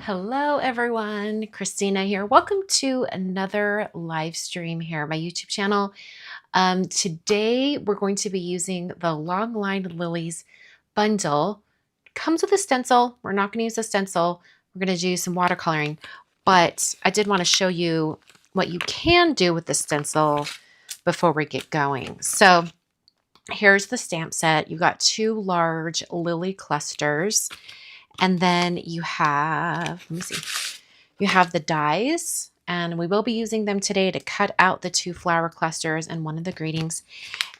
Hello, everyone. Christina here. Welcome to another live stream here on my YouTube channel. Today, we're going to be using the Long Line Lilies bundle. Comes with a stencil. We're not going to use a stencil. We're going to do some watercoloring. But I did want to show you what you can do with the stencil before we get going. So here's the stamp set. You've got two large lily clusters. And then you have, let me see, you have the dies, and we will be using them today to cut out the two flower clusters and one of the greetings.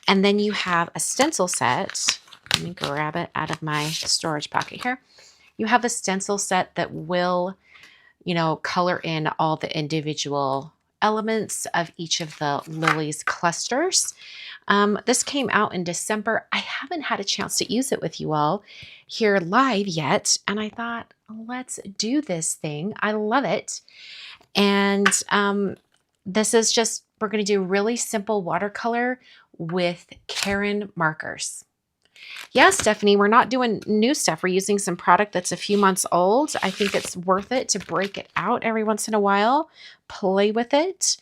And then you have a stencil set. Let me grab it out of my storage pocket here. You have a stencil set that will, color in all the individual elements of each of the lilies clusters. This came out in December. I haven't had a chance to use it with you all here live yet. And I thought, let's do this thing. I love it. And this is just, we're going to do really simple watercolor with Karen markers. Yeah, Stephanie, we're not doing new stuff. We're using some product that's a few months old. I think it's worth it to break it out every once in a while, play with it,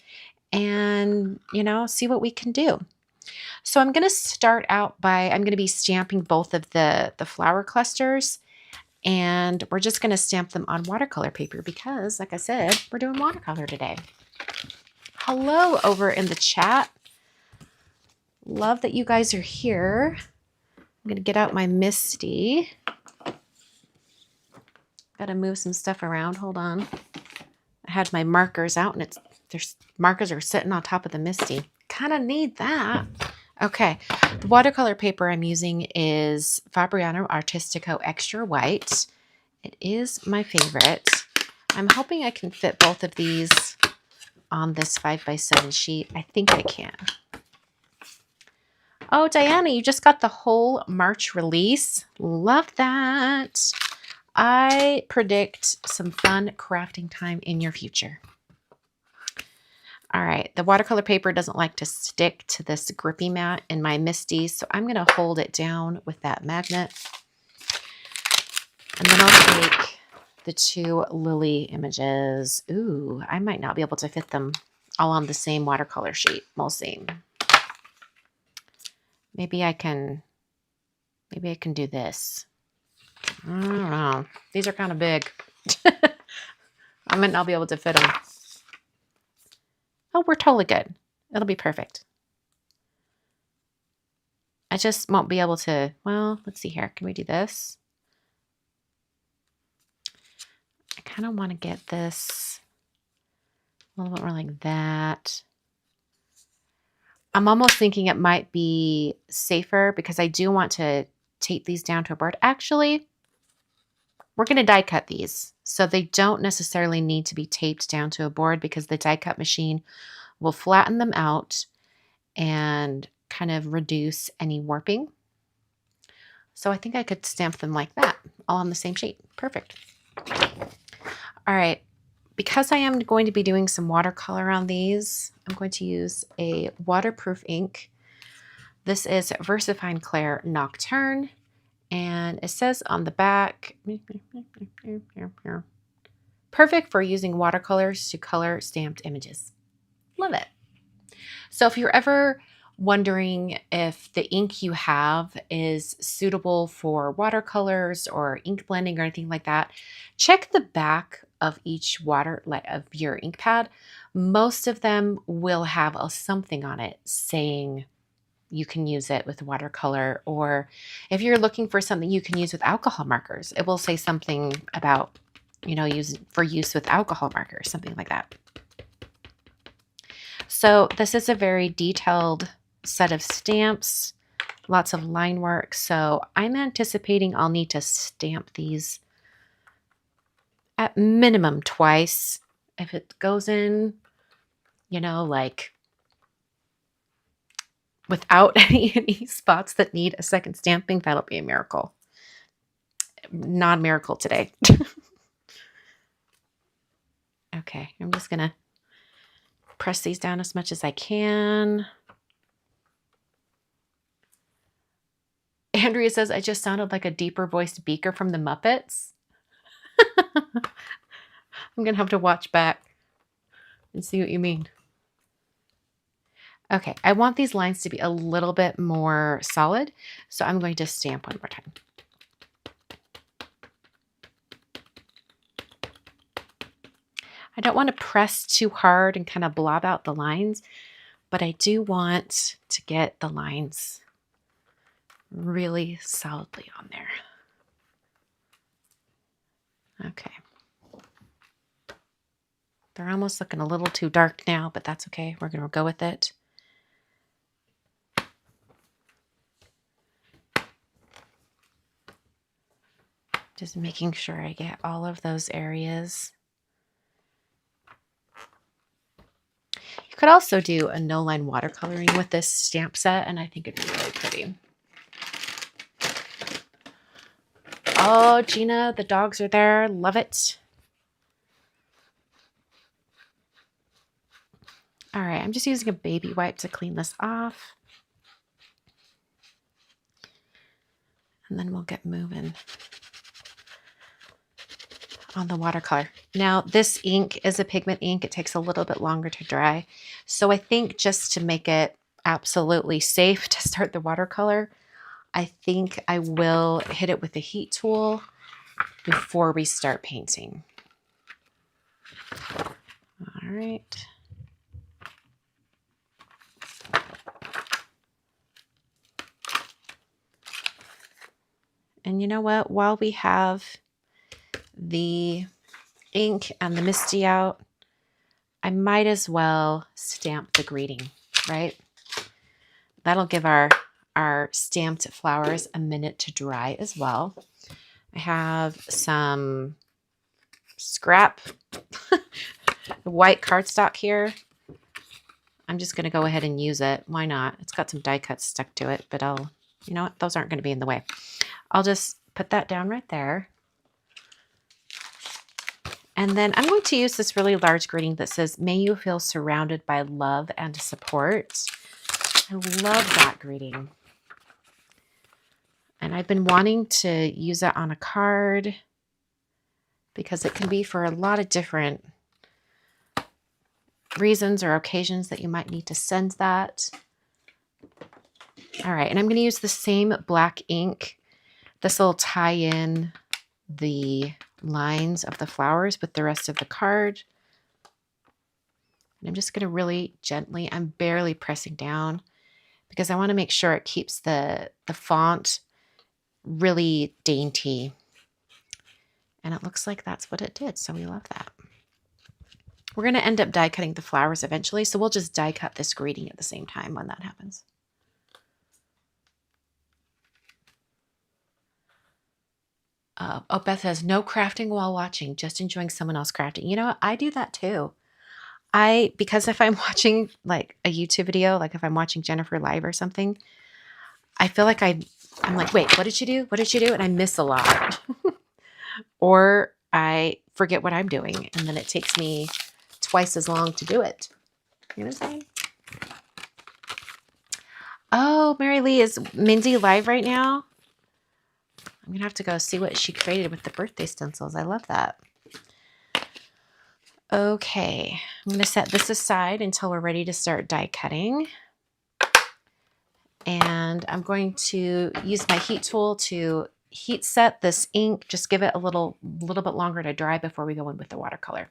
and, see what we can do. So I'm going to start out by, I'm going to be stamping both of the flower clusters, and we're just going to stamp them on watercolor paper because, like I said, we're doing watercolor today. Hello over in the chat. Love that you guys are here. I'm going to get out my Misty. Got to move some stuff around. Hold on. I had my markers out, and there's markers are sitting on top of the Misty. Kind of need that. Okay, the watercolor paper I'm using is Fabriano Artistico Extra White. It is my favorite. I'm hoping I can fit both of these on this 5x7 sheet. I think I can. Oh, Diana, you just got the whole March release. Love that. I predict some fun crafting time in your future. All right, the watercolor paper doesn't like to stick to this grippy mat in my Misty, so I'm going to hold it down with that magnet. And then I'll take the two lily images. Ooh, I might not be able to fit them all on the same watercolor sheet. We'll see. Maybe I can do this. I don't know. These are kind of big. I might not be able to fit them. Oh, we're totally good. It'll be perfect. I just won't be able to, well, let's see here. Can we do this? I kind of want to get this a little bit more like that. I'm almost thinking it might be safer because I do want to tape these down to a board. Actually, we're going to die cut these. So they don't necessarily need to be taped down to a board because the die cut machine will flatten them out and kind of reduce any warping. So I think I could stamp them like that, all on the same sheet. Perfect. All right. Because I am going to be doing some watercolor on these, I'm going to use a waterproof ink. This is VersaFine Clair Nocturne, and it says on the back, perfect for using watercolors to color stamped images. Love it. So if you're ever wondering if the ink you have is suitable for watercolors or ink blending or anything like that, check the back of each of your ink pad. Most of them will have something on it saying you can use it with watercolor, or if you're looking for something you can use with alcohol markers, it will say something about, use with alcohol markers, something like that. So this is a very detailed set of stamps, lots of line work. So I'm anticipating I'll need to stamp these at minimum twice. If it goes in, like without any spots that need a second stamping, that'll be a miracle. Non-miracle today. Okay, I'm just going to press these down as much as I can. Andrea says, I just sounded like a deeper voiced Beaker from the Muppets. I'm going to have to watch back and see what you mean. Okay, I want these lines to be a little bit more solid, so I'm going to stamp one more time. I don't want to press too hard and kind of blob out the lines, but I do want to get the lines really solidly on there. Okay. They're almost looking a little too dark now, but that's okay. We're going to go with it. Just making sure I get all of those areas. You could also do a no-line watercoloring with this stamp set, and I think it'd be really pretty. Oh, Gina, the dogs are there. Love it. All right, I'm just using a baby wipe to clean this off. And then we'll get moving on the watercolor. Now, this ink is a pigment ink. It takes a little bit longer to dry. So I think just to make it absolutely safe to start the watercolor, I think I will hit it with the heat tool before we start painting. All right. And you know what? While we have the ink and the MISTI out, I might as well stamp the greeting, right? That'll give our stamped flowers a minute to dry as well. I have some scrap white cardstock here. I'm just going to go ahead and use it. Why not? It's got some die cuts stuck to it, but you know what? Those aren't going to be in the way. I'll just put that down right there. And then I'm going to use this really large greeting that says, "May you feel surrounded by love and support." I love that greeting. And I've been wanting to use it on a card because it can be for a lot of different reasons or occasions that you might need to send that. All right, and I'm going to use the same black ink. This will tie in the lines of the flowers with the rest of the card. And I'm just going to really gently, I'm barely pressing down because I want to make sure it keeps the font really dainty. And it looks like that's what it did, so we love that. We're going to end up die cutting the flowers eventually, so we'll just die cut this greeting at the same time when that happens. Oh, Beth says, no crafting while watching, just enjoying someone else crafting. You know what? I do that too. Because if I'm watching like a YouTube video, like if I'm watching Jennifer live or something, I feel like I'm like, wait, what did she do? What did she do? And I miss a lot. Or I forget what I'm doing, and then it takes me twice as long to do it. You know what I'm saying? Oh, Mary Lee, is Mindy live right now? I'm going to have to go see what she created with the birthday stencils. I love that. Okay, I'm going to set this aside until we're ready to start die cutting. And I'm going to use my heat tool to heat set this ink. Just give it a little bit longer to dry before we go in with the watercolor.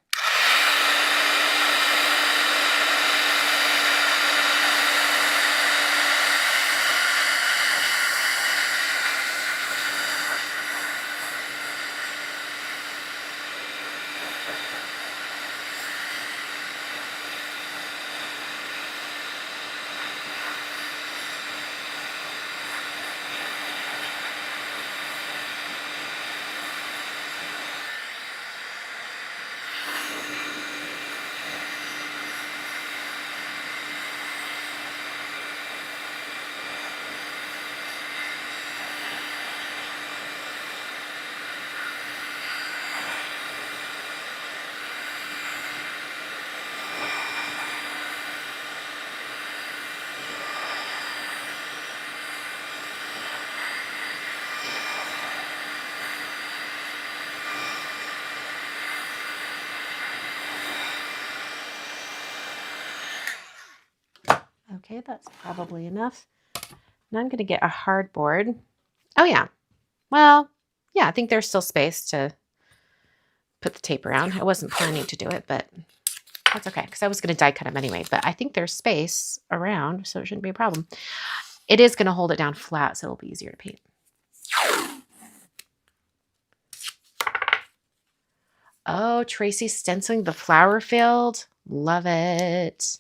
Okay, that's probably enough. Now I'm going to get a hard board. Oh yeah. Well, yeah, I think there's still space to put the tape around. I wasn't planning to do it, but that's okay because I was going to die cut them anyway. But I think there's space around, so it shouldn't be a problem. It is going to hold it down flat, so it'll be easier to paint. Oh, Tracy stenciling the flower field. Love it.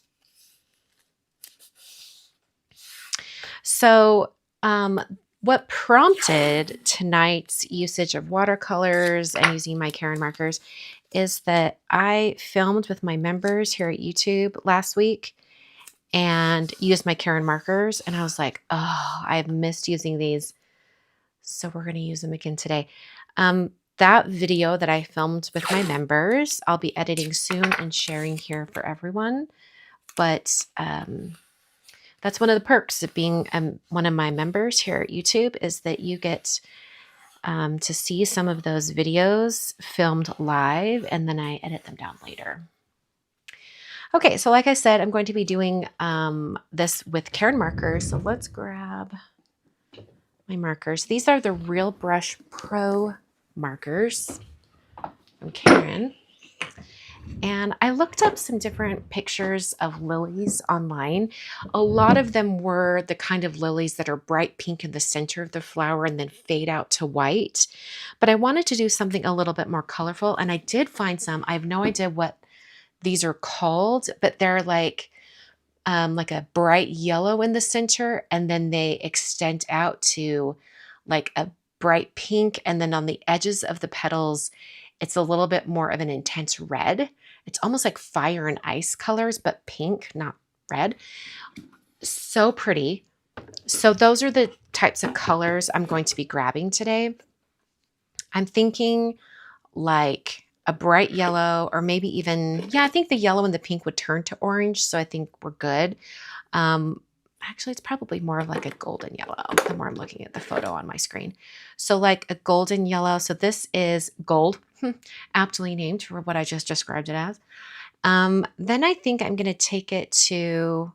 So, what prompted tonight's usage of watercolors and using my Karen markers is that I filmed with my members here at YouTube last week and used my Karen markers. And I was like, oh, I've missed using these. So we're going to use them again today. That video that I filmed with my members, I'll be editing soon and sharing here for everyone. But that's one of the perks of being one of my members here at YouTube is that you get to see some of those videos filmed live, and then I edit them down later. Okay, so like I said, I'm going to be doing this with Karen markers. So let's grab my markers. These are the Real Brush Pro markers from Karen. And I looked up some different pictures of lilies online. A lot of them were the kind of lilies that are bright pink in the center of the flower and then fade out to white. But I wanted to do something a little bit more colorful, and I did find some. I have no idea what these are called, but they're like a bright yellow in the center, and then they extend out to like a bright pink, and then on the edges of the petals, it's a little bit more of an intense red. It's almost like fire and ice colors, but pink, not red. So pretty. So those are the types of colors I'm going to be grabbing today. I'm thinking like a bright yellow, or maybe even, yeah, I think the yellow and the pink would turn to orange. So I think we're good. Actually, it's probably more of like a golden yellow the more I'm looking at the photo on my screen. So like a golden yellow. So this is gold, aptly named for what I just described it as. Then I think I'm going to take it to,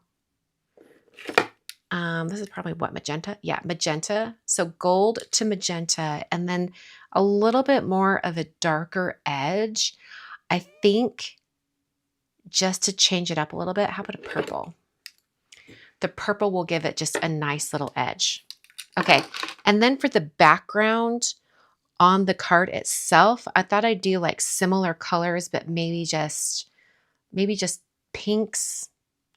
this is probably what, magenta? Yeah, magenta. So gold to magenta, and then a little bit more of a darker edge. I think just to change it up a little bit, how about a purple? The purple will give it just a nice little edge. Okay, and then for the background on the card itself, I thought I'd do like similar colors, but maybe just pinks.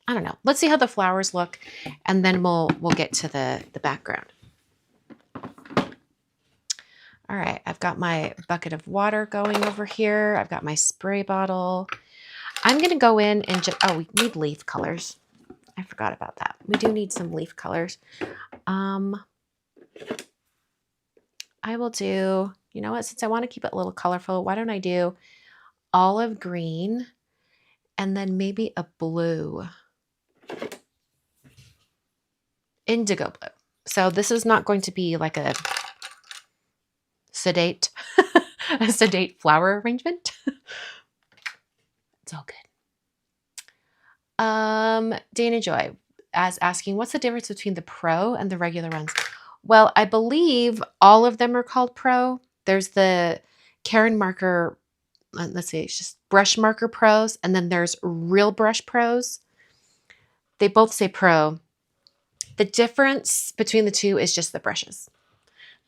I don't know. Let's see how the flowers look, and then we'll get to the background. All right, I've got my bucket of water going over here. I've got my spray bottle. I'm going to go in and just, oh, we need leaf colors. I forgot about that. We do need some leaf colors. I will do, you know what, since I want to keep it a little colorful, why don't I do olive green and then maybe a blue. Indigo blue. So this is not going to be like a sedate, flower arrangement. It's all good. Dana Joy asking, what's the difference between the Pro and the regular ones? Well, I believe all of them are called Pro. There's the Karen marker, let's see, it's just brush marker pros, and then there's Real Brush Pros. They both say Pro. The difference between the two is just the brushes.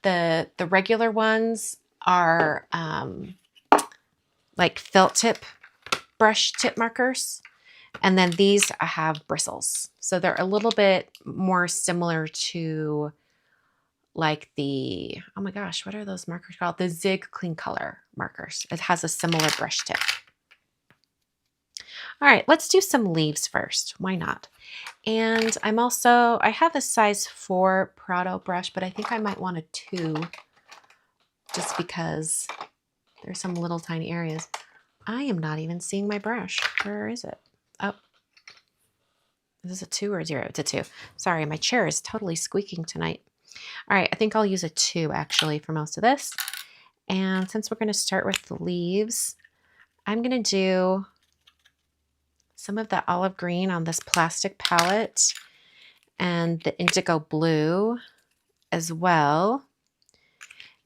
The regular ones are like felt tip brush tip markers. And then these have bristles. So they're a little bit more similar to like the, oh my gosh, what are those markers called? The Zig Clean Color markers. It has a similar brush tip. All right, let's do some leaves first. Why not? And I have a size 4 Prado brush, but I think I might want a 2 just because there's some little tiny areas. I am not even seeing my brush. Where is it? Oh, is this a 2 or a 0? It's a 2. Sorry, my chair is totally squeaking tonight. All right, I think I'll use a 2 actually for most of this. And since we're going to start with the leaves, I'm going to do some of the olive green on this plastic palette. and the indigo blue as well.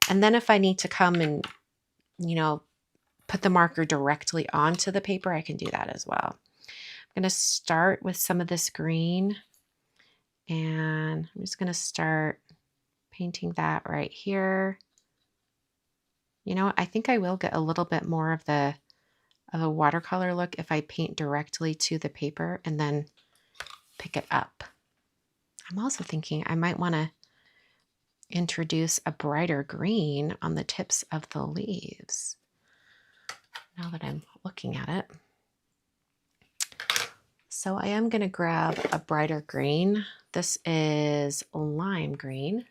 And then if I need to come and, you know, put the marker directly onto the paper, I can do that as well. I'm going to start with some of this green, and I'm just going to start painting that right here. You know what? I think I will get a little bit more of a watercolor look if I paint directly to the paper and then pick it up. I'm also thinking I might want to introduce a brighter green on the tips of the leaves now that I'm looking at it. So I am going to grab a brighter green. This is lime green.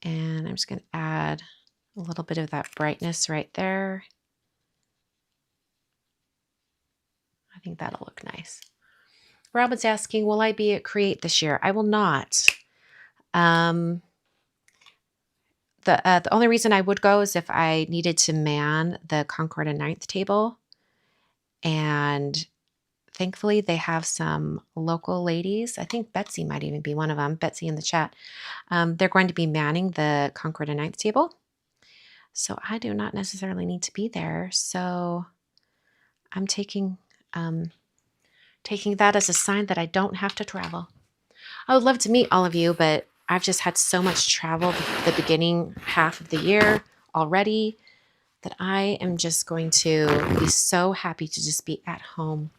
And I'm just going to add a little bit of that brightness right there. I think that'll look nice. Robin's asking, will I be at Create this year? I will not. The only reason I would go is if I needed to man the Concord and Ninth table. And thankfully, they have some local ladies. I think Betsy might even be one of them. Betsy in the chat. They're going to be manning the Concord and Ninth table. So I do not necessarily need to be there. So I'm taking that as a sign that I don't have to travel. I would love to meet all of you, but I've just had so much travel the beginning half of the year already that I am just going to be so happy to just be at home.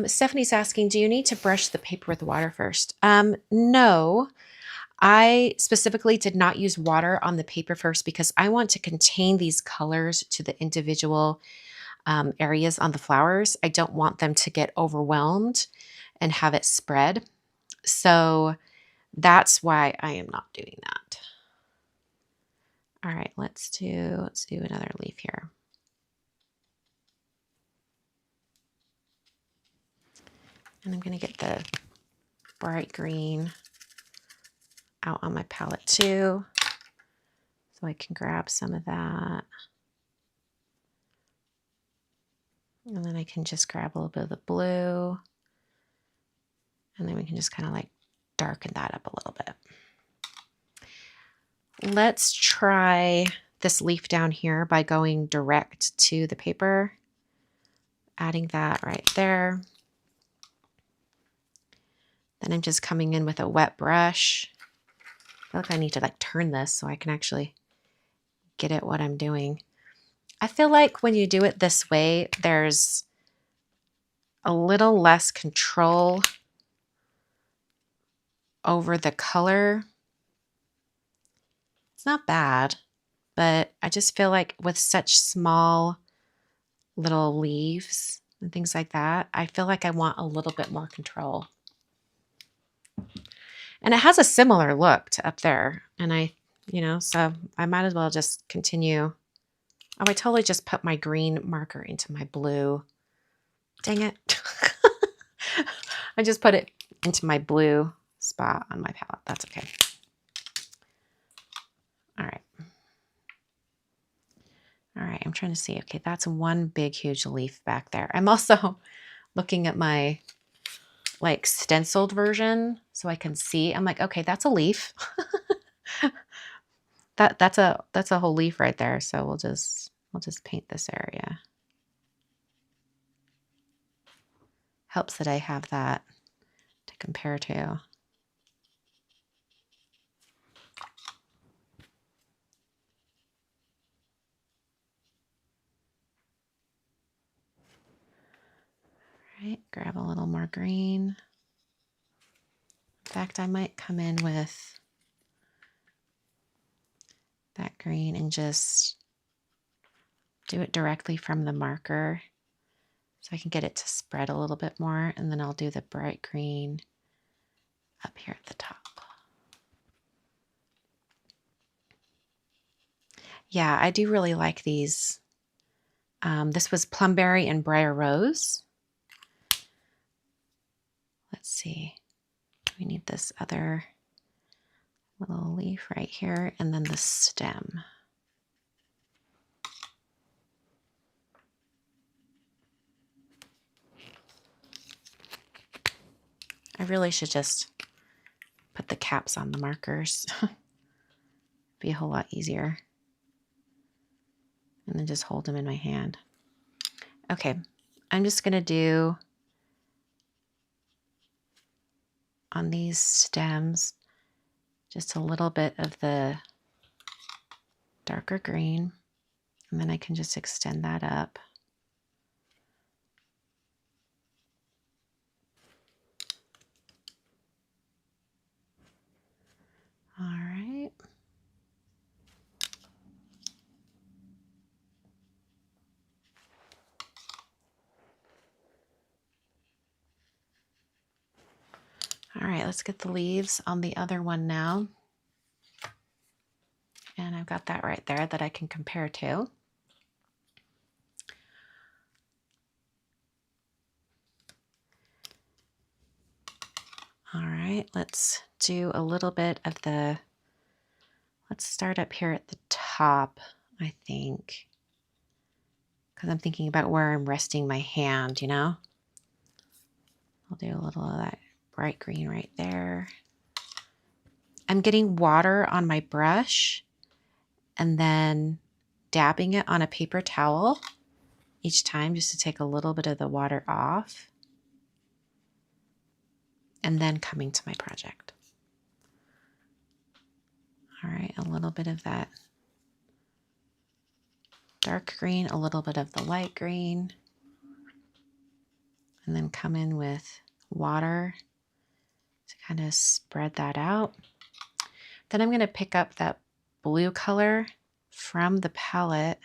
Stephanie's asking, do you need to brush the paper with water first? No, I specifically did not use water on the paper first because I want to contain these colors to the individual areas on the flowers. I don't want them to get overwhelmed and have it spread. So that's why I am not doing that. All right, let's do another leaf here. And I'm going to get the bright green out on my palette too, so I can grab some of that. And then I can just grab a little bit of the blue, and then we can just kind of like darken that up a little bit. Let's try this leaf down here by going direct to the paper, adding that right there. Then I'm just coming in with a wet brush. I feel like I need to like turn this so I can actually get at what I'm doing. I feel like when you do it this way, there's a little less control over the color. It's not bad, but I just feel like with such small little leaves and things like that, I feel like I want a little bit more control. And it has a similar look to up there. And so I might as well just continue. Oh, I totally just put my green marker into my blue. Dang it. I just put it into my blue spot on my palette. That's okay. All right. All right, I'm trying to see. Okay, that's one big, huge leaf back there. I'm also looking at my like stenciled version so I can see. I'm like, okay, that's a leaf. that's a whole leaf right there. So we'll just paint this area. Helps that I have that to compare to. All right, grab a little more green. In fact, I might come in with that green and just do it directly from the marker so I can get it to spread a little bit more, and then I'll do the bright green up here at the top. Yeah, I do really like these. This was Plumberry and Briar Rose. Let's see. We need this other little leaf right here, and then the stem. I really should just put the caps on the markers. Be a whole lot easier. And then just hold them in my hand. Okay, I'm just gonna do on these stems just a little bit of the darker green, and then I can just extend that up. All right. All right, let's get the leaves on the other one now. And I've got that right there that I can compare to. All right, let's do a little bit of the, let's start up here at the top, I think, because I'm thinking about where I'm resting my hand, you know? I'll do a little of that bright green right there. I'm getting water on my brush and then dabbing it on a paper towel each time just to take a little bit of the water off, and then coming to my project. All right, a little bit of that dark green, a little bit of the light green, and then come in with water to kind of spread that out. Then I'm going to pick up that blue color from the palette,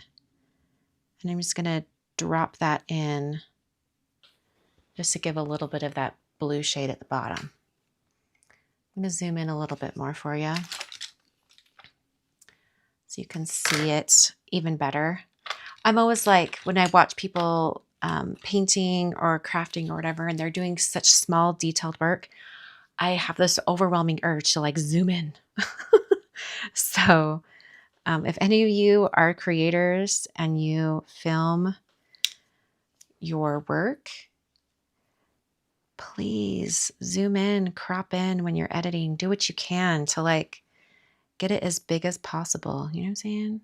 and I'm just going to drop that in just to give a little bit of that blue shade at the bottom. I'm going to zoom in a little bit more for you so you can see it even better. I'm always like, when I watch people painting or crafting or whatever, and they're doing such small detailed work, I have this overwhelming urge to like zoom in. So if any of you are creators and you film your work, please zoom in, crop in when you're editing. Do what you can to like get it as big as possible. You know what I'm saying?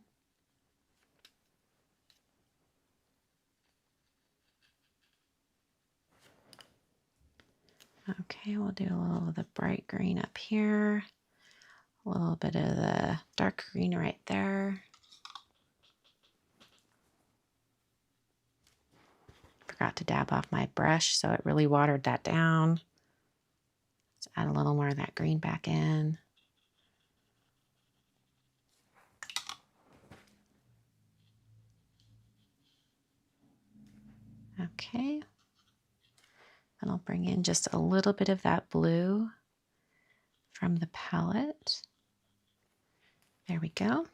Okay, we'll do a little of the bright green up here. A little bit of the dark green right there. Forgot to dab off my brush, so it really watered that down. Let's add a little more of that green back in. Okay. And I'll bring in just a little bit of that blue from the palette. There we go.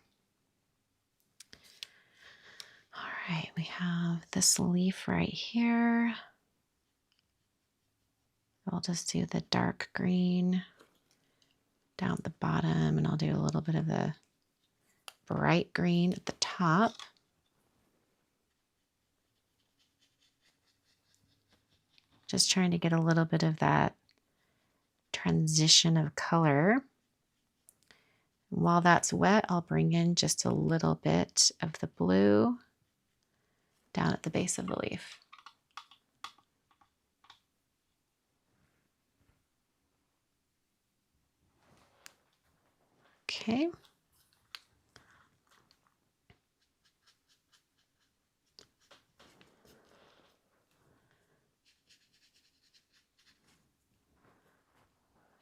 All right, we have this leaf right here. I'll just do the dark green down at the bottom, and I'll do a little bit of the bright green at the top. Just trying to get a little bit of that transition of color. While that's wet, I'll bring in just a little bit of the blue down at the base of the leaf. Okay.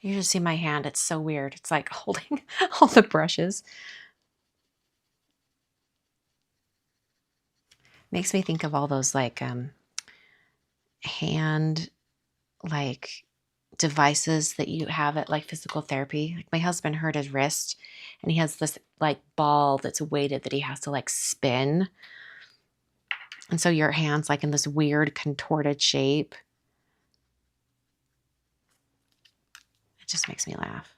You should see my hand. It's so weird. It's like holding all the brushes. Makes me think of all those like hand like devices that you have at like physical therapy. Like my husband hurt his wrist and he has this like ball that's weighted that he has to like spin. And so your hand's like in this weird contorted shape. It just makes me laugh.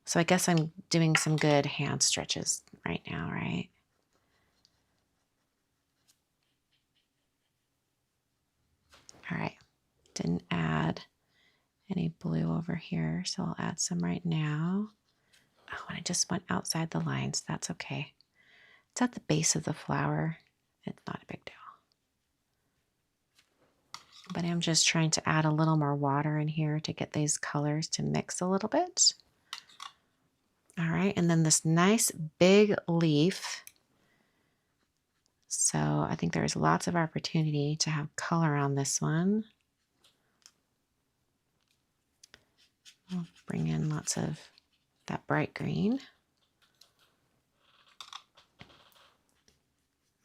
So I guess I'm doing some good hand stretches right now, right? All right. Didn't add any blue over here, so I'll add some right now. Oh, and I just went outside the lines. That's okay. It's at the base of the flower. It's not a big deal. But I'm just trying to add a little more water in here to get these colors to mix a little bit. All right, and then this nice big leaf. So I think there's lots of opportunity to have color on this one. I'll bring in lots of that bright green.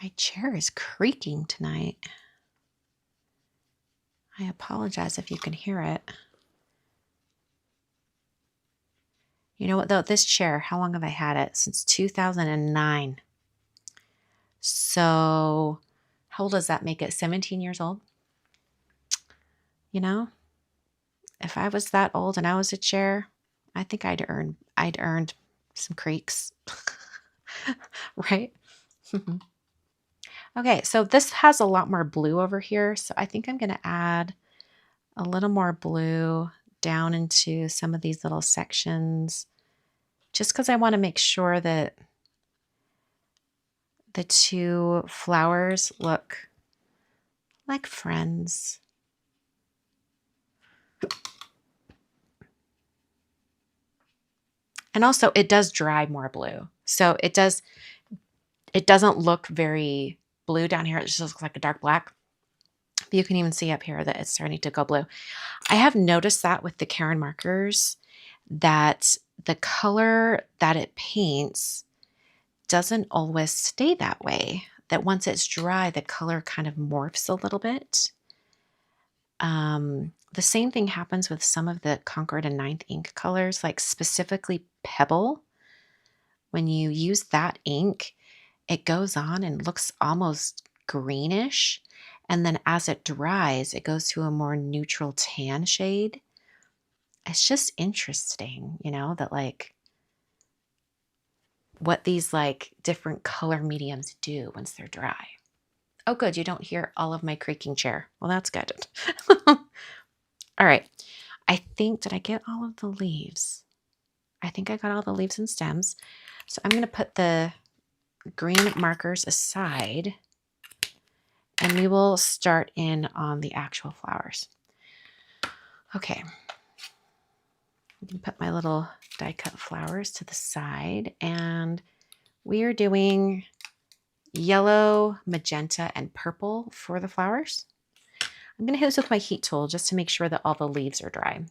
My chair is creaking tonight. I apologize if you can hear it. You know what though, this chair, how long have I had it? Since 2009. So how old does that make it? 17 years old? You know, if I was that old and I was a chair, I think I'd earned some creaks. Right? Okay, so this has a lot more blue over here, so I think I'm going to add a little more blue down into some of these little sections, just because I want to make sure that the two flowers look like friends. And also it does dry more blue. So it doesn't look very blue down here. It just looks like a dark black. But you can even see up here that it's starting to go blue. I have noticed that with the Caron markers, that the color that it paints doesn't always stay that way. That once it's dry, the color kind of morphs a little bit. The same thing happens with some of the Concord and Ninth ink colors, like specifically Pebble. When you use that ink, it goes on and looks almost greenish. And then as it dries, it goes to a more neutral tan shade. It's just interesting, you know, that like what these like different color mediums do once they're dry. Oh, good. You don't hear all of my creaking chair. Well, that's good. All right. I think, did I get all of the leaves? I think I got all the leaves and stems. So I'm going to put the green markers aside and we will start in on the actual flowers. Okay. I'm going to put my little die cut flowers to the side and we are doing yellow, magenta, and purple for the flowers. I'm going to hit this with my heat tool just to make sure that all the leaves are dry.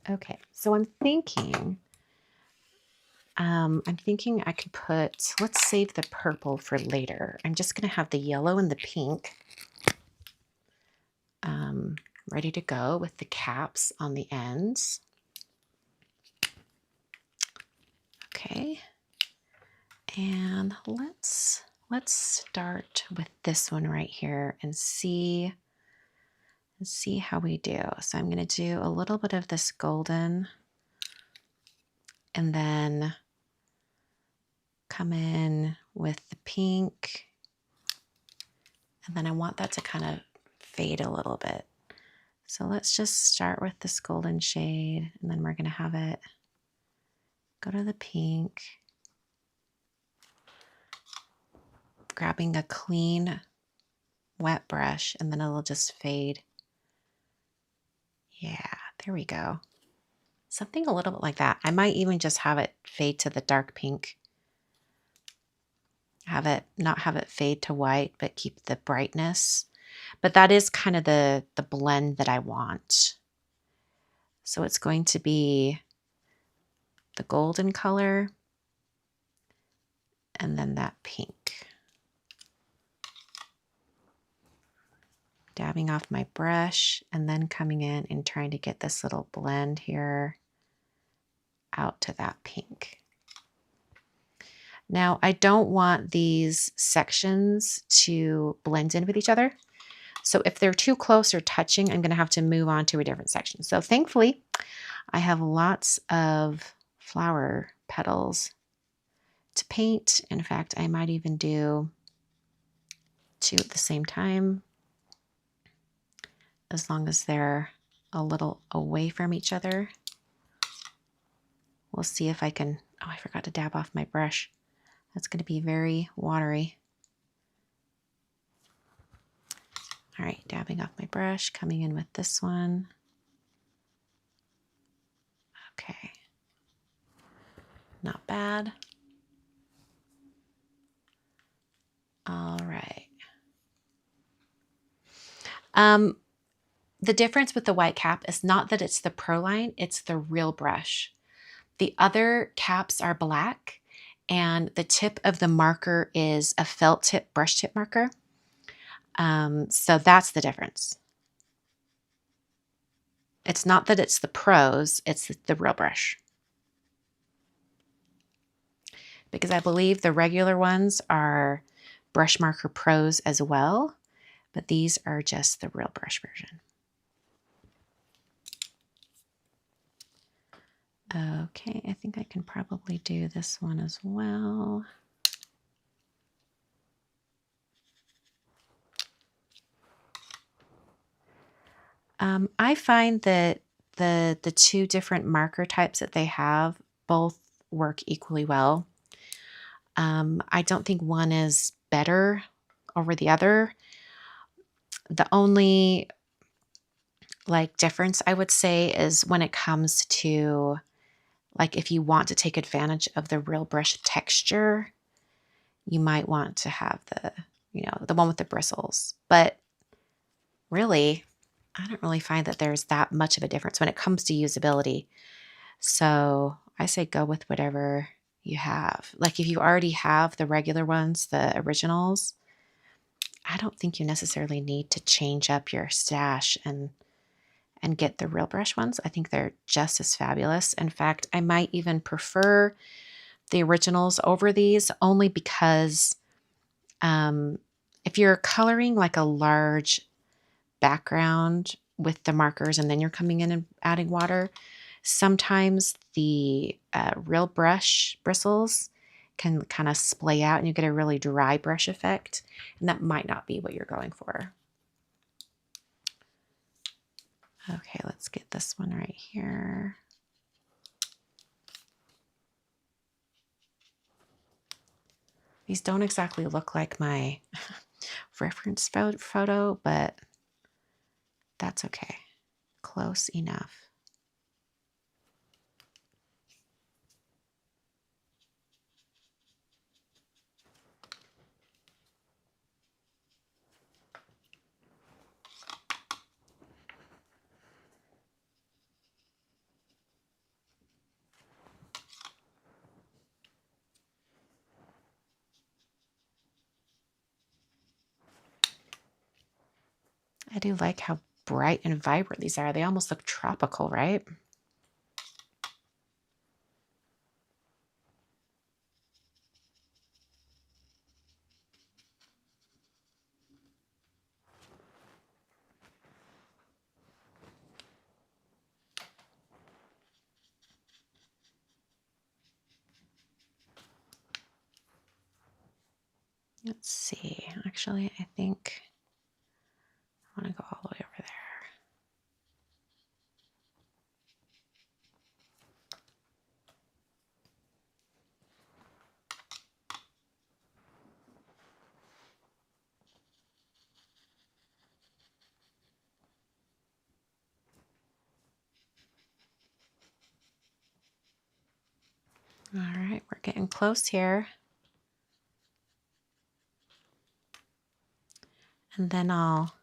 Okay, so I'm thinking I could put, let's save the purple for later. I'm just going to have the yellow and the pink ready to go with the caps on the ends. Okay, and let's start with this one right here and see how we do. So I'm going to do a little bit of this golden and then come in with the pink. And then I want that to kind of fade a little bit. So let's just start with this golden shade and then we're going to have it go to the pink. Grabbing a clean wet brush and then it'll just fade. Yeah, there we go. Something a little bit like that. I might even just have it fade to the dark pink. Not have it fade to white, but keep the brightness. But that is kind of the blend that I want. So it's going to be the golden color and then that pink. Dabbing off my brush and then coming in and trying to get this little blend here out to that pink. Now, I don't want these sections to blend in with each other. So if they're too close or touching, I'm going to have to move on to a different section. So thankfully, I have lots of flower petals to paint. In fact, I might even do 2 at the same time, as long as they're a little away from each other. We'll see if I can, oh, I forgot to dab off my brush. That's going to be very watery. All right, dabbing off my brush, coming in with this one. Okay, not bad. All right. The difference with the white cap is not that it's the Proline, it's the real brush. The other caps are black, and the tip of the marker is a felt tip brush tip marker. So that's the difference. It's not that it's the pros, it's the real brush. Because I believe the regular ones are brush marker pros as well, but these are just the real brush version. Okay, I think I can probably do this one as well. I find that the 2 different marker types that they have both work equally well. I don't think one is better over the other. The only difference I would say is when it comes to if you want to take advantage of the real brush texture, you might want to have the one with the bristles. But really, I don't really find that there's that much of a difference when it comes to usability. So I say go with whatever you have. Like if you already have the regular ones, the originals, I don't think you necessarily need to change up your stash and get the real brush ones. I think they're just as fabulous. In fact, I might even prefer the originals over these only because if you're coloring like a large background with the markers and then you're coming in and adding water, sometimes the real brush bristles can kind of splay out and you get a really dry brush effect, and that might not be what you're going for. Okay, let's get this one right here. These don't exactly look like my reference photo, but that's okay. Close enough. I do like how bright and vibrant these are. They almost look tropical, right? Let's see. Actually, I think I want to go all the way over there. All right, we're getting close here. And then I'll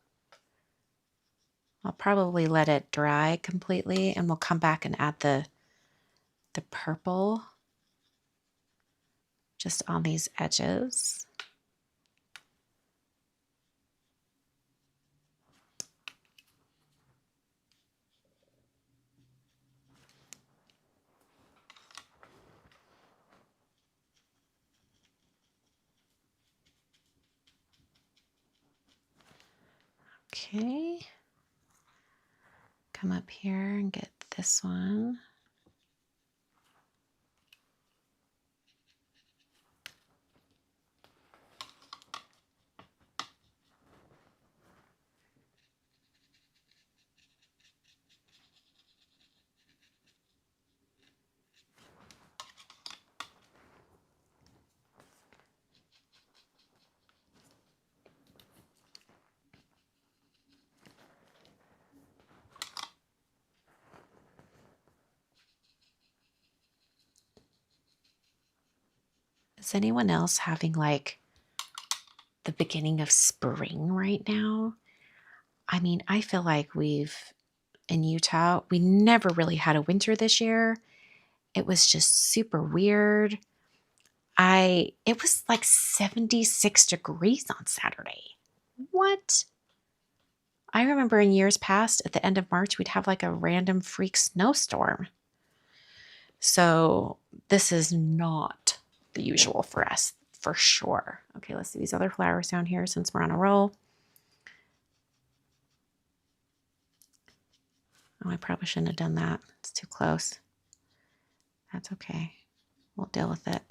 probably let it dry completely, and we'll come back and add the purple just on these edges. Okay. Come up here and get this one. Is anyone else having like the beginning of spring right now? I mean, I feel like in Utah, we never really had a winter this year. It was just super weird. It was like 76 degrees on Saturday. What? I remember in years past, at the end of March, we'd have like a random freak snowstorm. So this is not the usual for us, for sure. Okay, let's see these other flowers down here since we're on a roll. Oh, I probably shouldn't have done that. It's too close. That's okay. We'll deal with it.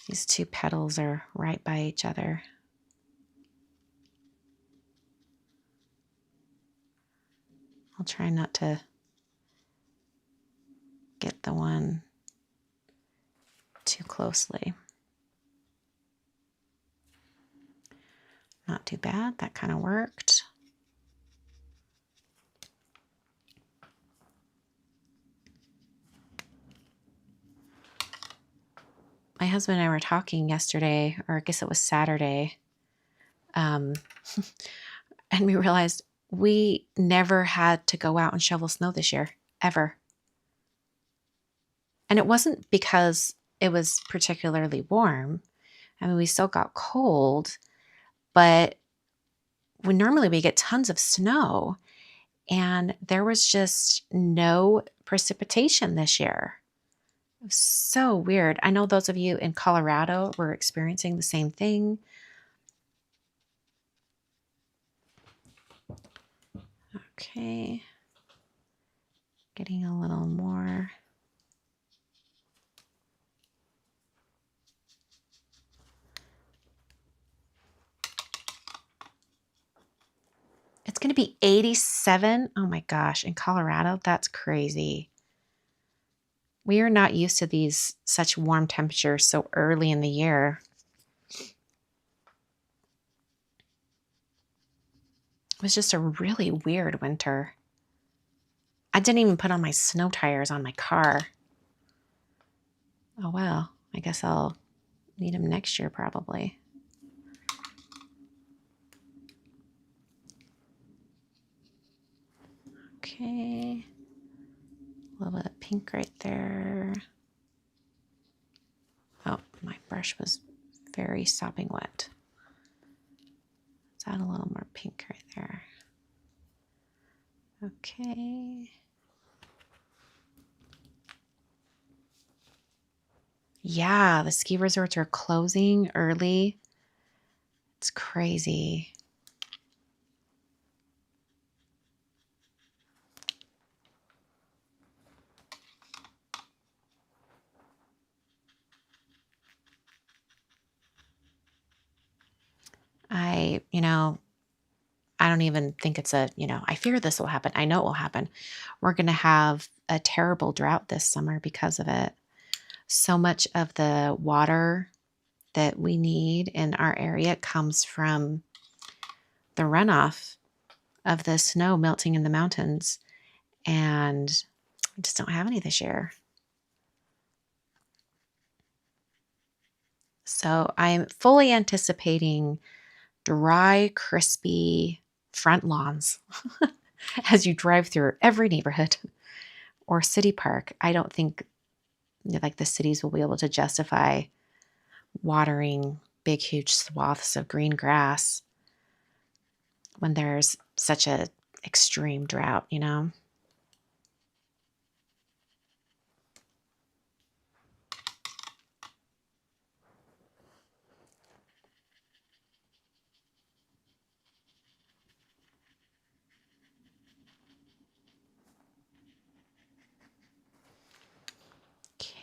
These two petals are right by each other. I'll try not to get the one too closely. Not too bad. That kind of worked. My husband and I were talking yesterday, or I guess it was Saturday, and we realized we never had to go out and shovel snow this year, ever. And it wasn't because it was particularly warm. I mean, we still got cold, but normally we get tons of snow, and there was just no precipitation this year. It was so weird. I know those of you in Colorado were experiencing the same thing. Okay. Getting a little more. It's going to be 87. Oh my gosh, in Colorado, that's crazy. We are not used to these such warm temperatures so early in the year. It was just a really weird winter. I didn't even put on my snow tires on my car. Oh well, I guess I'll need them next year probably. Okay. A little bit of pink right there. Oh, my brush was very sopping wet. Let's add a little more pink right there. Okay. Yeah, the ski resorts are closing early. It's crazy. I don't even think it's I fear this will happen. I know it will happen. We're going to have a terrible drought this summer because of it. So much of the water that we need in our area comes from the runoff of the snow melting in the mountains. And we just don't have any this year. So I'm fully anticipating dry, crispy front lawns as you drive through every neighborhood or city park. I don't think like the cities will be able to justify watering big, huge swaths of green grass when there's such a extreme drought, you know?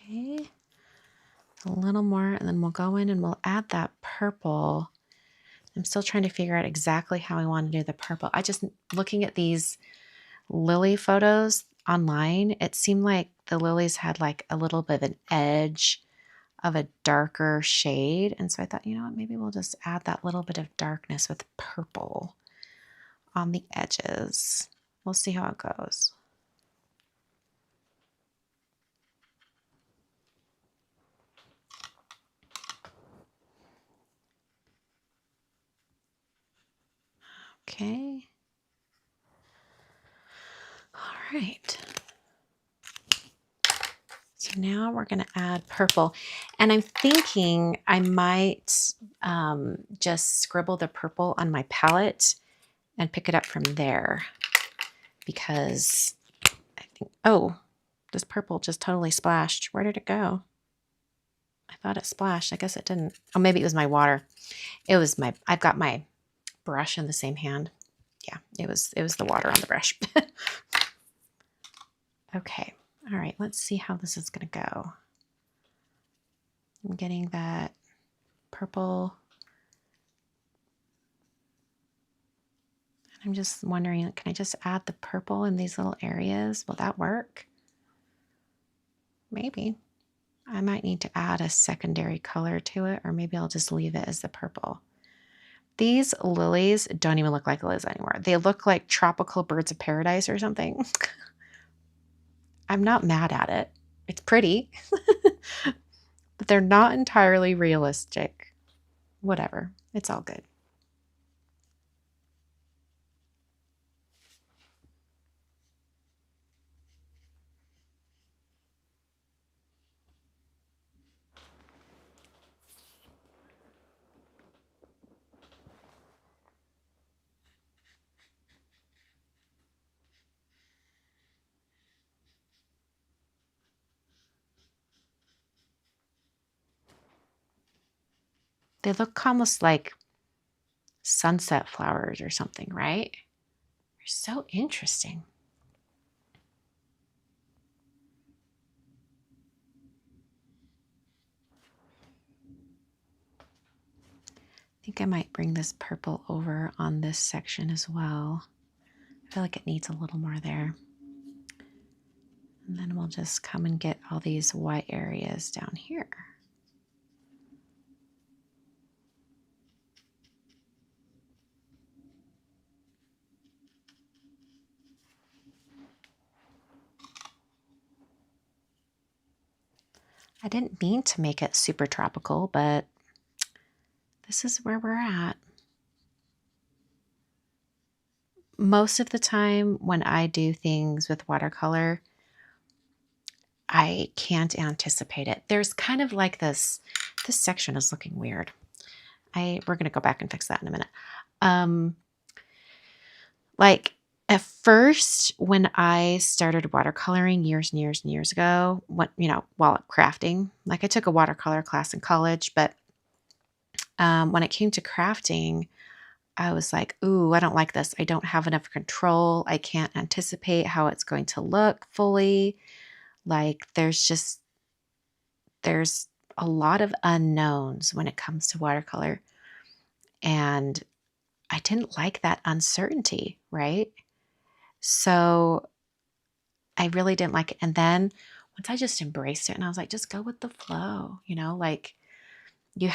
Okay, a little more, and then we'll go in and we'll add that purple. I'm still trying to figure out exactly how I want to do the purple. Looking at these lily photos online, it seemed like the lilies had like a little bit of an edge of a darker shade. And so I thought, you know what, maybe we'll just add that little bit of darkness with purple on the edges. We'll see how it goes. Okay. All right. So now we're going to add purple. And I'm thinking I might just scribble the purple on my palette and pick it up from there, because I think, oh, this purple just totally splashed. Where did it go? I thought it splashed. I guess it didn't. Oh, maybe it was my water. I've got my brush in the same hand. Yeah, it was the water on the brush. Okay. All right, let's see how this is going to go. I'm getting that purple. I'm just wondering, can I just add the purple in these little areas? Will that work? Maybe. I might need to add a secondary color to it, or maybe I'll just leave it as the purple. These lilies don't even look like lilies anymore. They look like tropical birds of paradise or something. I'm not mad at it. It's pretty, but they're not entirely realistic. Whatever. It's all good. They look almost like sunset flowers or something, right? They're so interesting. I think I might bring this purple over on this section as well. I feel like it needs a little more there. And then we'll just come and get all these white areas down here. I didn't mean to make it super tropical, but this is where we're at. Most of the time when I do things with watercolor, I can't anticipate it. There's kind of like this section is looking weird. We're going to go back and fix that in a minute. Like at first, when I started watercoloring years and years and years ago, while crafting, like I took a watercolor class in college, but when it came to crafting, I was like, ooh, I don't like this. I don't have enough control. I can't anticipate how it's going to look fully. Like there's a lot of unknowns when it comes to watercolor. And I didn't like that uncertainty, right? So I really didn't like it. And then once I just embraced it and I was like, just go with the flow, like you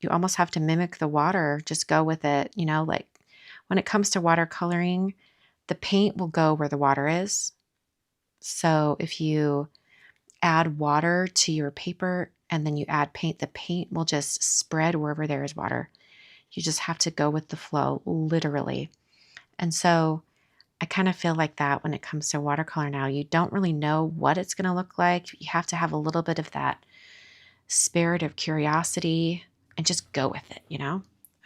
almost have to mimic the water, just go with it, like when it comes to watercoloring, the paint will go where the water is. So if you add water to your paper and then you add paint, the paint will just spread wherever there is water. You just have to go with the flow, literally. And so I kind of feel like that when it comes to watercolor now. You don't really know what it's going to look like. You have to have a little bit of that spirit of curiosity and just go with it,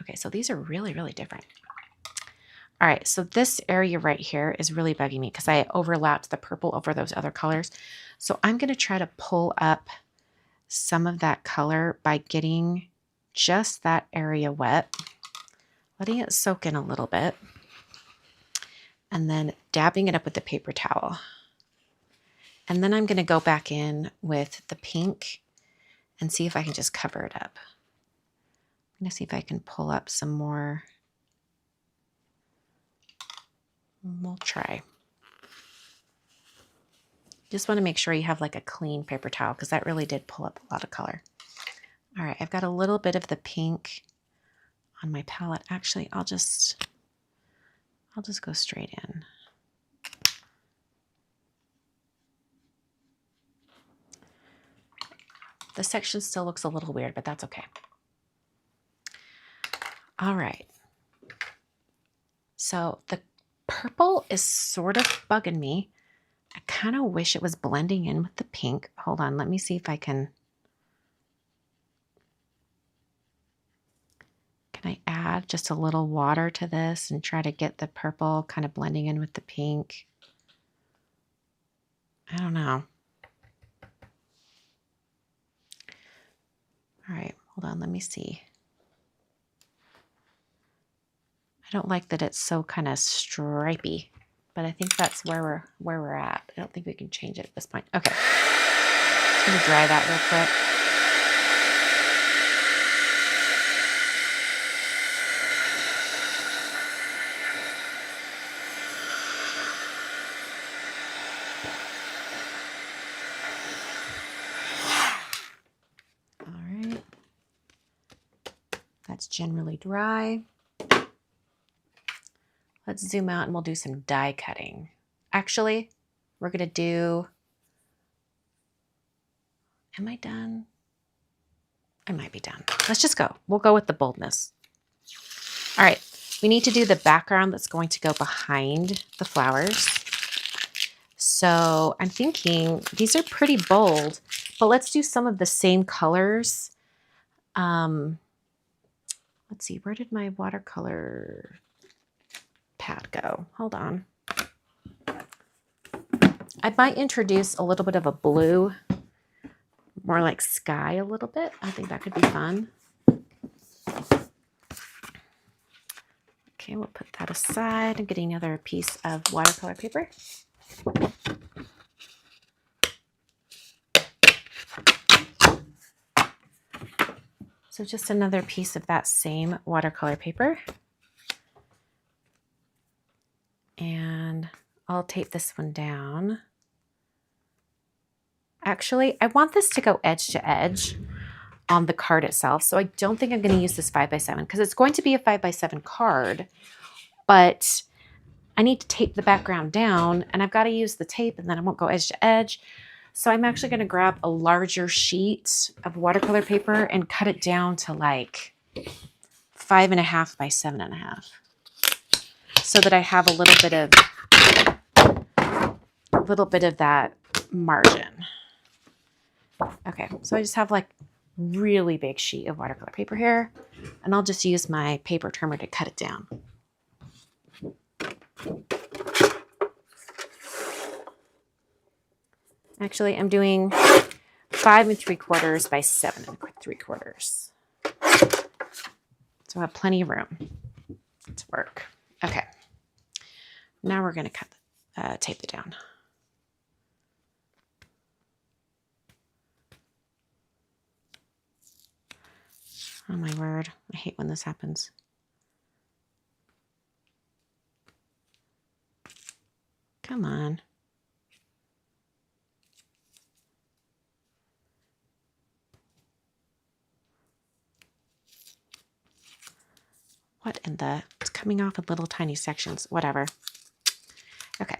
Okay, so these are really, really different. All right, so this area right here is really bugging me because I overlapped the purple over those other colors. So I'm going to try to pull up some of that color by getting just that area wet, letting it soak in a little bit, and then dabbing it up with the paper towel. And then I'm going to go back in with the pink and see if I can just cover it up. I'm going to see if I can pull up some more. We'll try. Just want to make sure you have like a clean paper towel because that really did pull up a lot of color. All right, I've got a little bit of the pink on my palette. Actually, I'll just go straight in. The section still looks a little weird, but that's okay. All right. So the purple is sort of bugging me. I kind of wish it was blending in with the pink. Hold on, let me see if I can. Can I add just a little water to this and try to get the purple kind of blending in with the pink? I don't know. All right, hold on, let me see. I don't like that it's so kind of stripy, but I think that's where we're at. I don't think we can change it at this point. Okay, just gonna dry that real quick. All right, that's generally dry. Let's zoom out and we'll do some die cutting. Actually, we're gonna do, am I done? I might be done. Let's just go. We'll go with the boldness. All right, we need to do the background that's going to go behind the flowers. So I'm thinking these are pretty bold, but let's do some of the same colors. Let's see, where did my watercolor pad go? Hold on. I might introduce a little bit of a blue, more like sky a little bit. I think that could be fun. Okay, we'll put that aside. I'm getting another piece of watercolor paper. So just another piece of that same watercolor paper. And I'll tape this one down. Actually, I want this to go edge to edge on the card itself. So I don't think I'm going to use this 5x7 because it's going to be a 5x7 card, but I need to tape the background down and I've got to use the tape and then I won't go edge to edge. So I'm actually going to grab a larger sheet of watercolor paper and cut it down to like 5.5 by 7.5 so that I have a little bit of that margin. Okay, so I just have like really big sheet of watercolor paper here and I'll just use my paper trimmer to cut it down. Actually, I'm doing 5 3/4 by 7 3/4. So I have plenty of room to work. Okay, now we're going to tape it down. Oh my word, I hate when this happens. Come on. What in the, it's coming off in little tiny sections, whatever. Okay.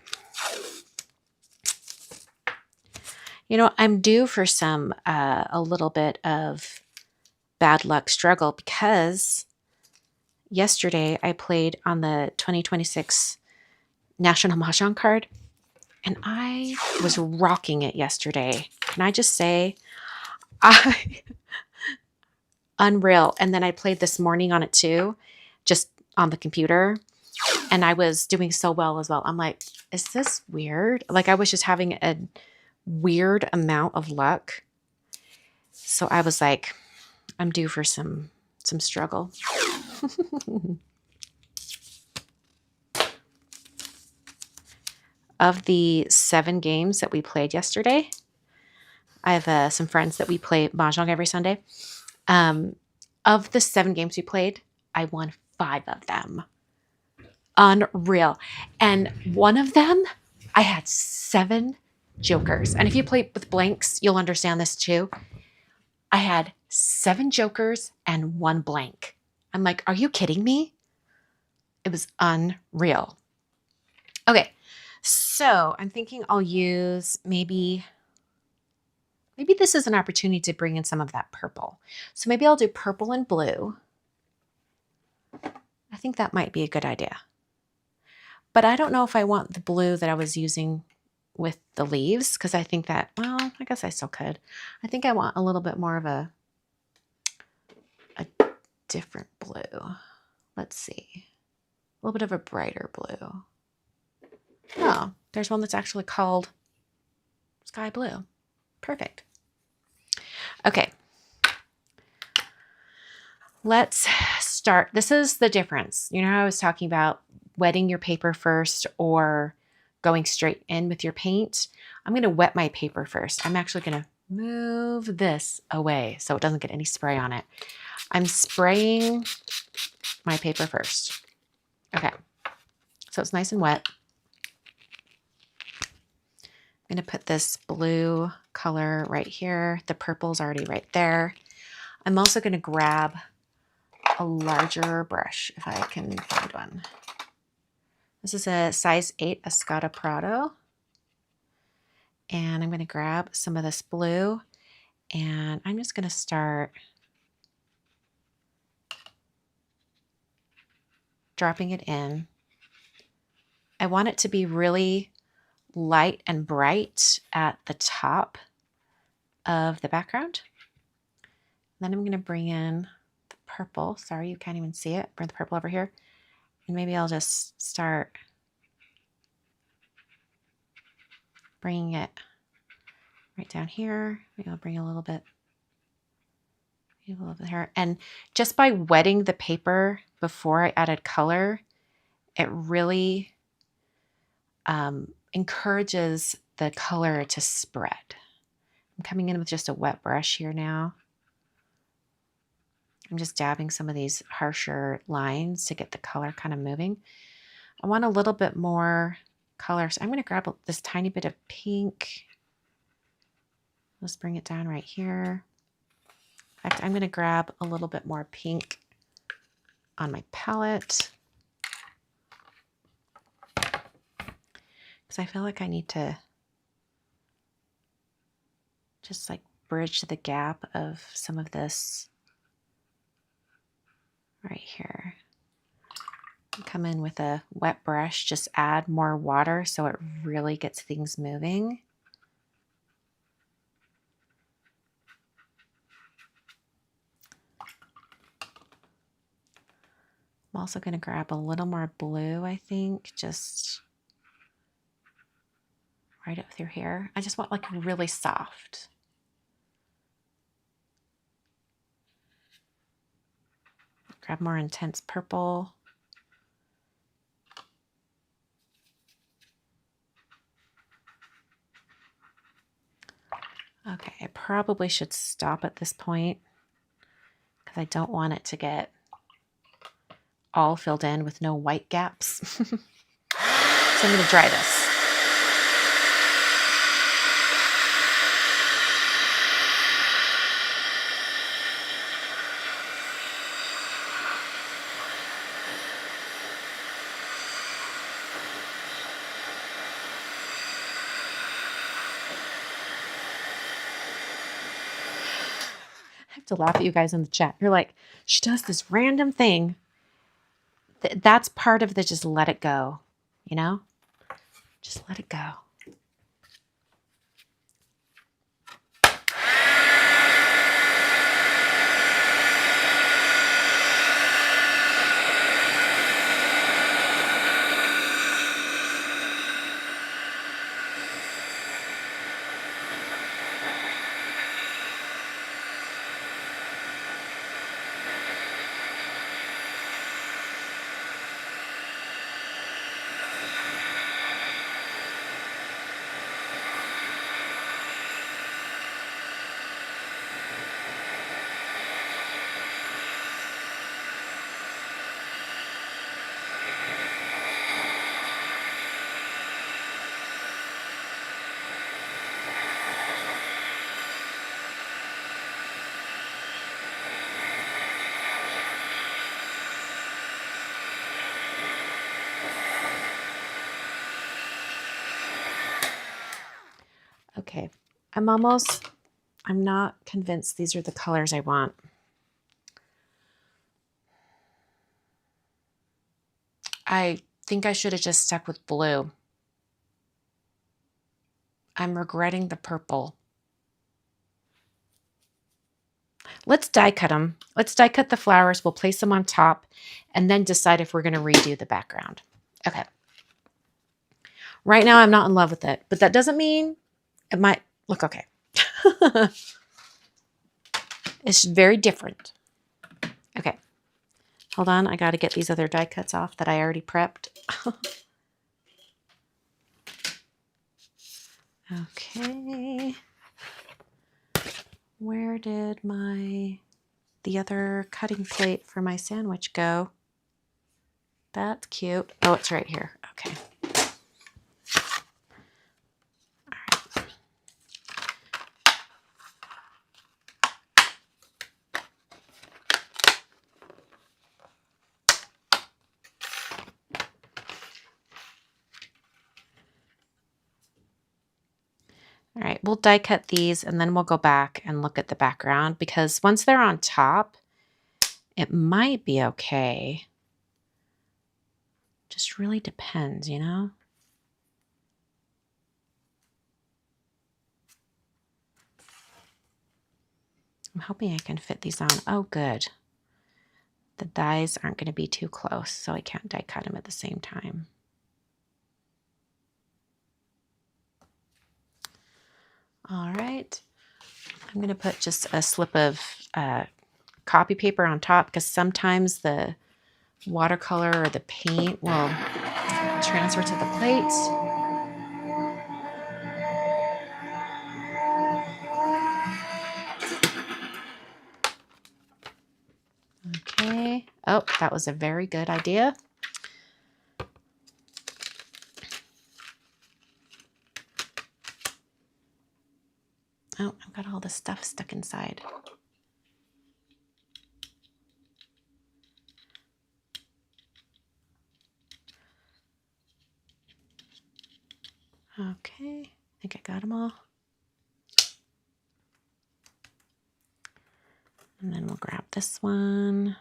You know, I'm due for some, a little bit of bad luck struggle because yesterday I played on the 2026 National Mahjong card and I was rocking it yesterday. Can I just say, unreal. And then I played this morning on it too, just on the computer. And I was doing so well as well. I'm like, is this weird? Like I was just having a weird amount of luck. So I was like, I'm due for some struggle. Of the 7 games that we played yesterday, I have some friends that we play Mahjong every Sunday. Of the 7 games we played, I won 5 of them. Unreal. And one of them, I had 7 jokers. And if you play with blanks, you'll understand this too. I had 7 jokers and 1 blank. I'm like, are you kidding me? It was unreal. Okay, so I'm thinking I'll use maybe this is an opportunity to bring in some of that purple. So maybe I'll do purple and blue. I think that might be a good idea. But I don't know if I want the blue that I was using with the leaves, because I think that, well, I guess I still could. I think I want a little bit more of a different blue. Let's see. A little bit of a brighter blue. Oh, there's one that's actually called sky blue. Perfect. Okay. Let's start. This is the difference. You know how I was talking about wetting your paper first or going straight in with your paint? I'm going to wet my paper first. I'm actually going to move this away so it doesn't get any spray on it. I'm spraying my paper first. Okay. So it's nice and wet. I'm going to put this blue color right here. The purple's already right there. I'm also going to grab a larger brush if I can find one. This is a size 8 Escada Prado. And I'm going to grab some of this blue and I'm just going to start dropping it in. I want it to be really light and bright at the top of the background. Then I'm going to bring in the purple. Sorry, you can't even see it. Bring the purple over here. And maybe I'll just start bringing it right down here. Maybe I'll bring a little bit here. And just by wetting the paper before I added color, it really encourages the color to spread. I'm coming in with just a wet brush here now. I'm just dabbing some of these harsher lines to get the color kind of moving. I want a little bit more color, so I'm going to grab this tiny bit of pink. Let's bring it down right here. In fact, I'm going to grab a little bit more pink on my palette because I feel like I need to just like bridge the gap of some of this right here. Come in with a wet brush, just add more water so it really gets things moving. I'm also going to grab a little more blue, I think, just right up through here. I just want like really soft. Grab more intense purple. Okay, I probably should stop at this point because I don't want it to get all filled in with no white gaps. So I'm going to dry this. I have to laugh at you guys in the chat. You're like, she does this random thing. That's part of the just let it go, you know? Just let it go. Okay, I'm not convinced these are the colors I want. I think I should have just stuck with blue. I'm regretting the purple. Let's die cut them. Let's die cut the flowers. We'll place them on top and then decide if we're going to redo the background. Okay. Right now, I'm not in love with it, but that doesn't mean it might look okay. It's very different. Okay. Hold on. I got to get these other die cuts off that I already prepped. Okay. Where did the other cutting plate for my sandwich go? That's cute. Oh, it's right here. Okay. All right, we'll die cut these and then we'll go back and look at the background because once they're on top, it might be okay. Just really depends, you know? I'm hoping I can fit these on. Oh, good. The dies aren't going to be too close, so I can't die cut them at the same time. All right. I'm going to put just a slip of copy paper on top because sometimes the watercolor or the paint will transfer to the plate. Okay. Oh, that was a very good idea. Oh, I've got all the stuff stuck inside. Okay, I think I got them all. And then we'll grab this one.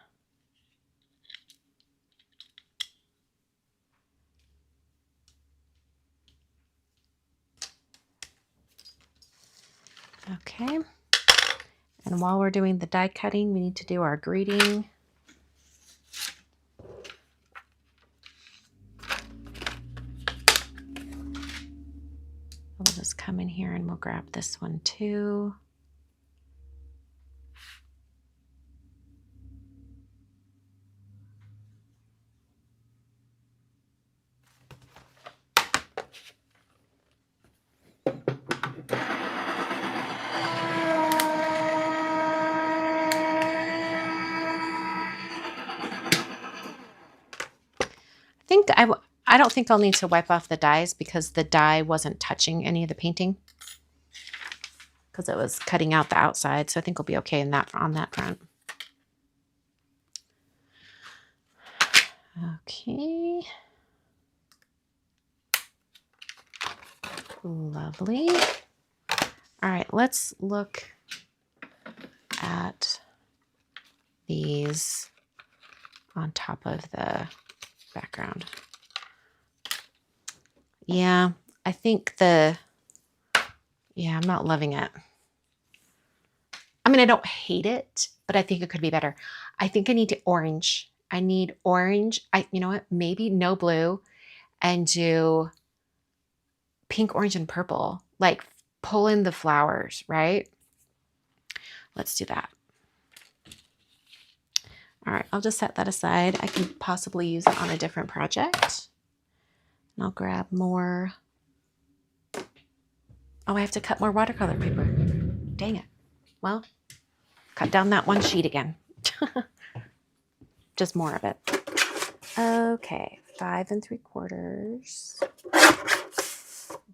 Okay. And while we're doing the die cutting, we need to do our greeting. We'll just come in here and we'll grab this one too. I don't think I'll need to wipe off the dies because the die wasn't touching any of the painting because it was cutting out the outside. So I think we'll be okay on that front. Okay. Lovely. All right, let's look at these on top of the background. Yeah, I think I'm not loving it. I mean, I don't hate it, but I think it could be better. I think I need orange. I need orange. You know what? Maybe no blue and do pink, orange, and purple. Like pull in the flowers, right? Let's do that. All right, I'll just set that aside. I can possibly use it on a different project. And I'll grab more. Oh, I have to cut more watercolor paper. Dang it. Well, cut down that one sheet again. Just more of it. Okay, 5 3/4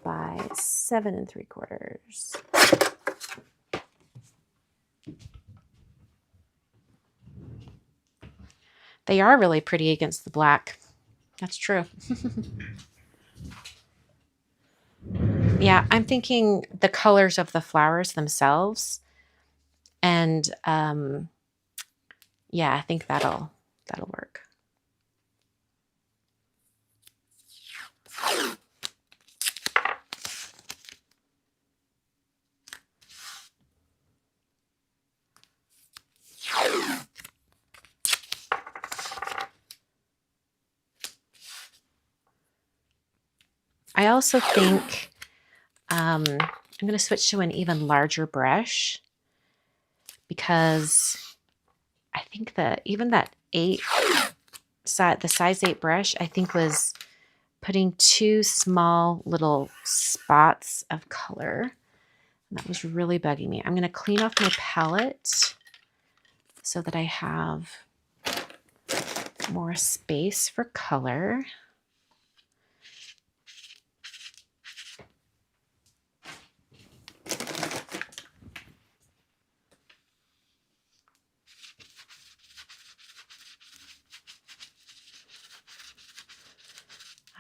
by 7 3/4. They are really pretty against the black. That's true. Yeah, I'm thinking the colors of the flowers themselves. And yeah, I think that'll work. I also think I'm going to switch to an even larger brush because I think that even that the size 8 brush, I think was putting too small little spots of color. And that was really bugging me. I'm going to clean off my palette so that I have more space for color.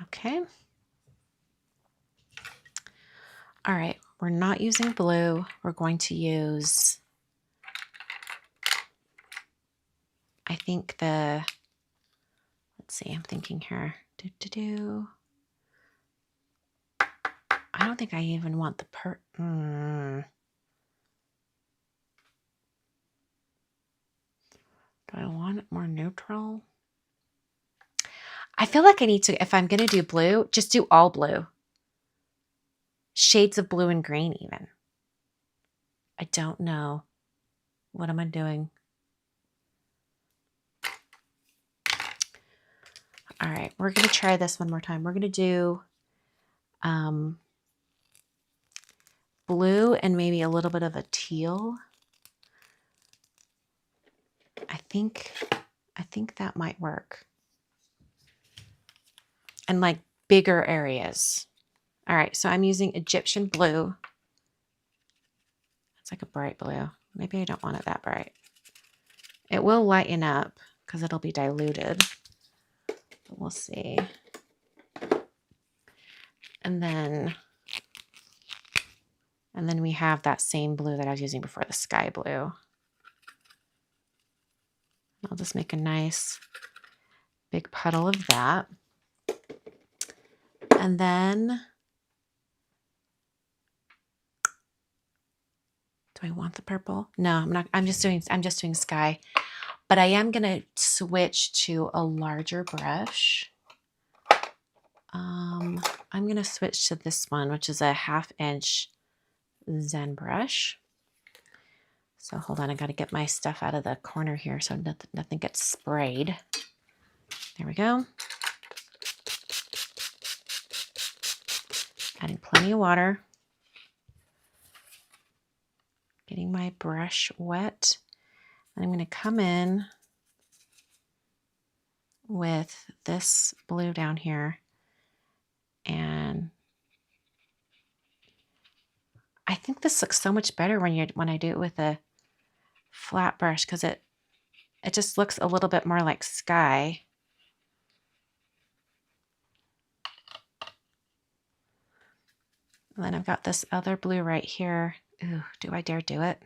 Okay. All right, we're not using blue. We're going to use, I think let's see, I'm thinking here. I don't think I even want the Do I want it more neutral? I feel like I need to, if I'm going to do blue, just do all blue. Shades of blue and green even. I don't know. What am I doing? All right, we're going to try this one more time. We're going to do blue and maybe a little bit of a teal. I think that might work. And like bigger areas. All right, so I'm using Egyptian blue. It's like a bright blue. Maybe I don't want it that bright. It will lighten up because it'll be diluted. But we'll see. And then we have that same blue that I was using before, the sky blue. I'll just make a nice big puddle of that. And then, do I want the purple? No, I'm not. I'm just doing sky. But I am going to switch to a larger brush. I'm going to switch to this one, which is a 1/2 inch Zen brush. So hold on, I got to get my stuff out of the corner here so nothing gets sprayed. There we go. Adding plenty of water. Getting my brush wet. And I'm going to come in with this blue down here. And I think this looks so much better when I do it with a flat brush because it just looks a little bit more like sky. And then I've got this other blue right here. Ooh, do I dare do it?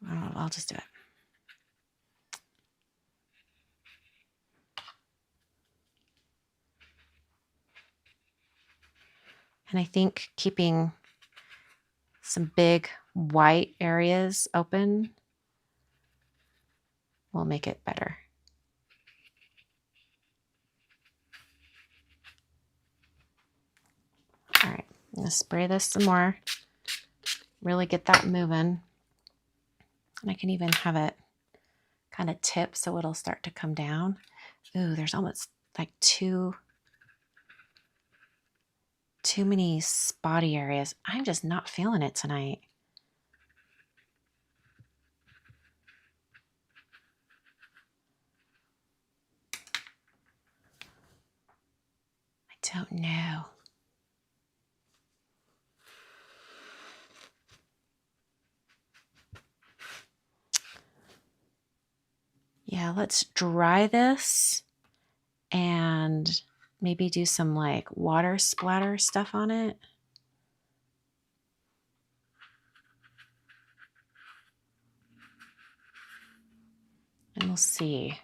Oh, I'll just do it. And I think keeping some big white areas open will make it better. All right, I'm going to spray this some more. Really get that moving. And I can even have it kind of tip so it'll start to come down. Ooh, there's almost like too many spotty areas. I'm just not feeling it tonight. I don't know. Yeah, let's dry this and maybe do some like water splatter stuff on it. And we'll see.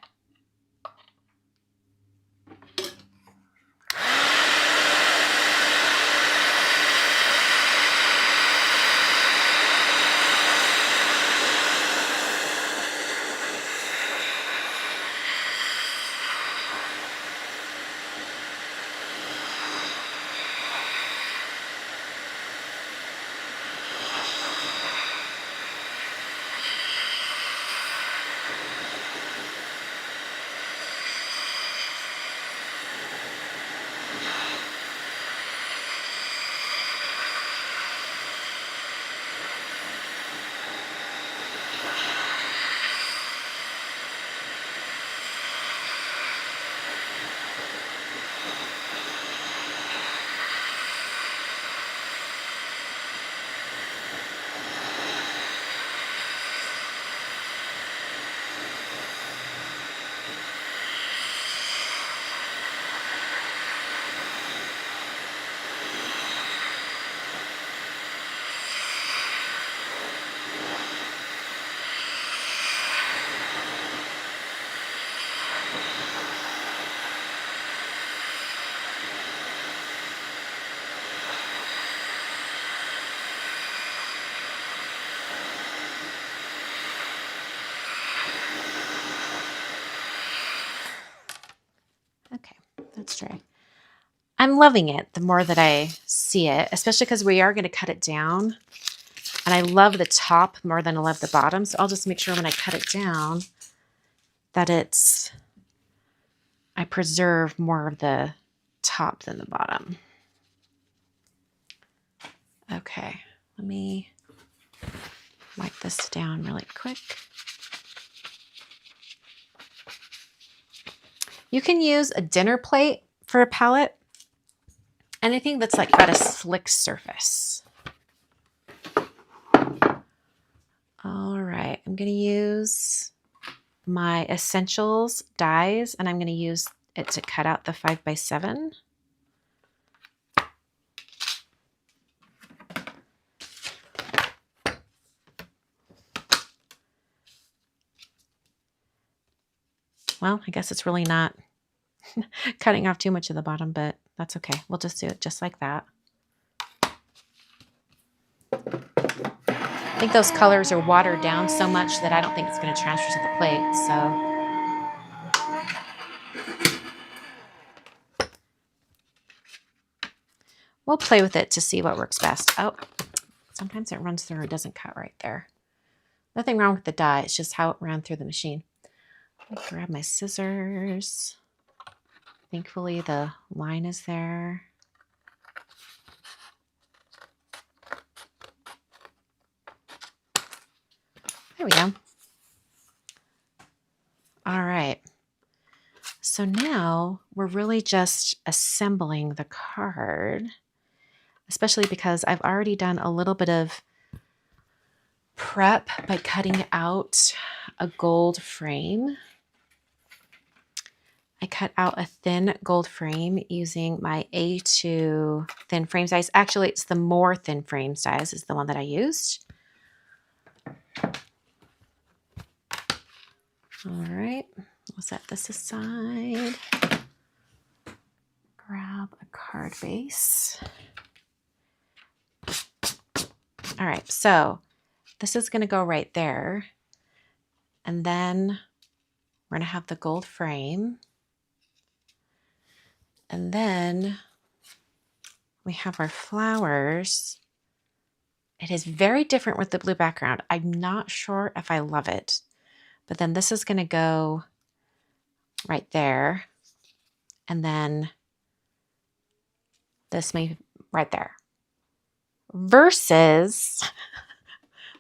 Okay, that's dry. I'm loving it the more that I see it, especially because we are going to cut it down. And I love the top more than I love the bottom. So I'll just make sure when I cut it down that I preserve more of the top than the bottom. Okay, let me wipe this down really quick. You can use a dinner plate for a palette. Anything that's like got a slick surface. All right, I'm going to use my Essentials dies, and I'm going to use it to cut out the 5x7. Well, I guess it's really not cutting off too much of the bottom, but that's okay. We'll just do it just like that. I think those colors are watered down so much that I don't think it's going to transfer to the plate, so we'll play with it to see what works best. Oh, sometimes it runs through, it doesn't cut right there. Nothing wrong with the die, it's just how it ran through the machine. Let me grab my scissors. Thankfully, the line is there. There we go. All right. So now we're really just assembling the card, especially because I've already done a little bit of prep by cutting out a gold frame. I cut out a thin gold frame using my A2 thin frame size. Actually, it's the more thin frame size is the one that I used. All right, we'll set this aside. Grab a card base. All right, so this is going to go right there. And then we're going to have the gold frame. And then we have our flowers. It is very different with the blue background. I'm not sure if I love it. But then this is going to go right there. And then this may right there. Versus,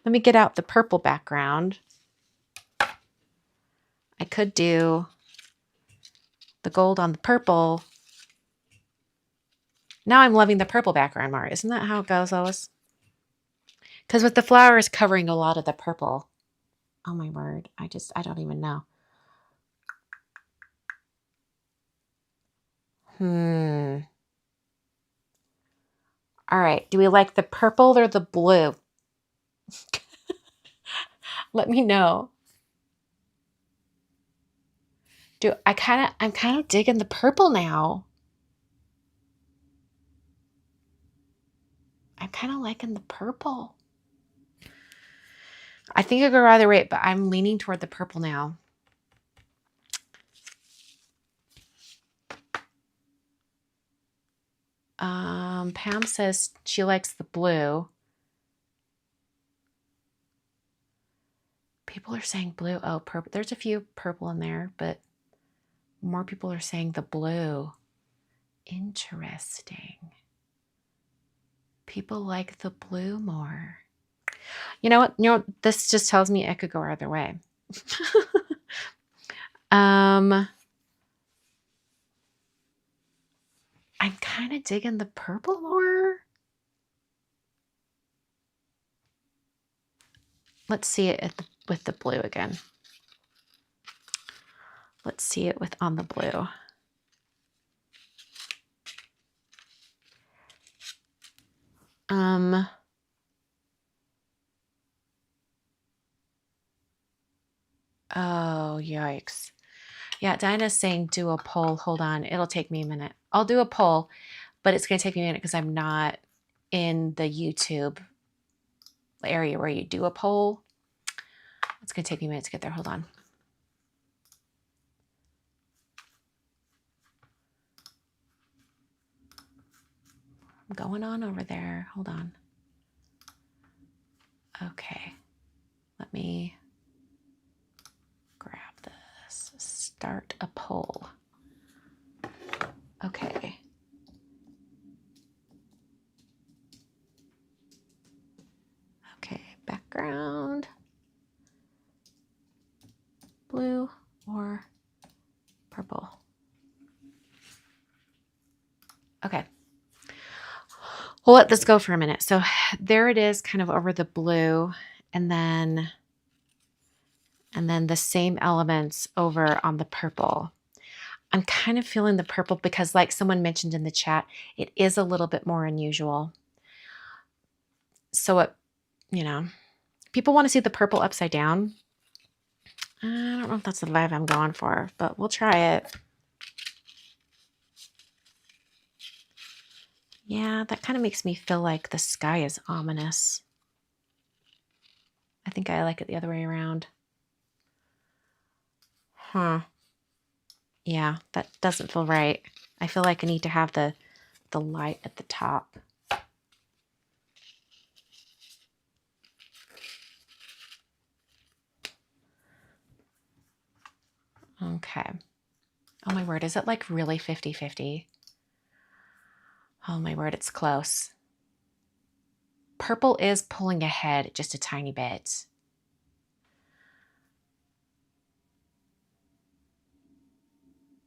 let me get out the purple background. I could do the gold on the purple. Now I'm loving the purple background more. Isn't that how it goes, Lois? Because with the flowers covering a lot of the purple. Oh my word. I don't even know. All right. Do we like the purple or the blue? Let me know. I'm kind of digging the purple now. I'm kind of liking the purple. I think I go either way, but I'm leaning toward the purple now. Pam says she likes the blue. People are saying blue. Oh, purple. There's a few purple in there, but more people are saying the blue. Interesting. People like the blue more. You know what? This just tells me it could go either way. I'm kind of digging the purple more. Let's see it with the blue again. Let's see it on the blue. Oh, yikes. Yeah, Dinah's saying do a poll. Hold on. It'll take me a minute. I'll do a poll, but it's going to take me a minute because I'm not in the YouTube area where you do a poll. It's going to take me a minute to get there. Hold on. I'm going on over there. Hold on. Okay. Let me grab this. Start a poll. Okay. Okay, background. Blue or purple? Okay. We'll let this go for a minute. So there it is, kind of over the blue, and then the same elements over on the purple. I'm kind of feeling the purple because, like someone mentioned in the chat, it is a little bit more unusual. So people want to see the purple upside down. I don't know if that's the vibe I'm going for, but we'll try it. Yeah, that kind of makes me feel like the sky is ominous. I think I like it the other way around. Yeah, that doesn't feel right. I feel like I need to have the light at the top. Okay. Oh my word, is it like really 50-50? Oh my word, it's close. Purple is pulling ahead just a tiny bit.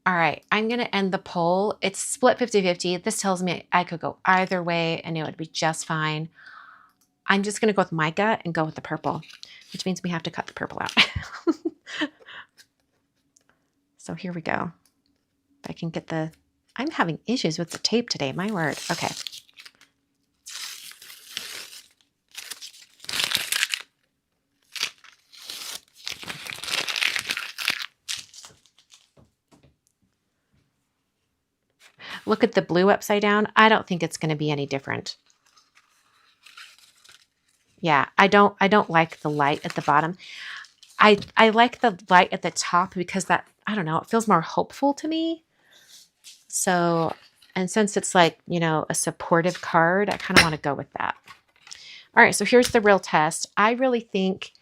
All right, I'm going to end the poll. It's split 50-50. This tells me I could go either way and it would be just fine. I'm just going to go with my gut and go with the purple, which means we have to cut the purple out. So here we go. If I can get I'm having issues with the tape today, my word. Okay. Look at the blue upside down. I don't think it's going to be any different. Yeah, I don't like the light at the bottom. I like the light at the top because that, I don't know, it feels more hopeful to me. So, and since it's like, a supportive card, I kind of want to go with that. All right, so here's the real test. I really think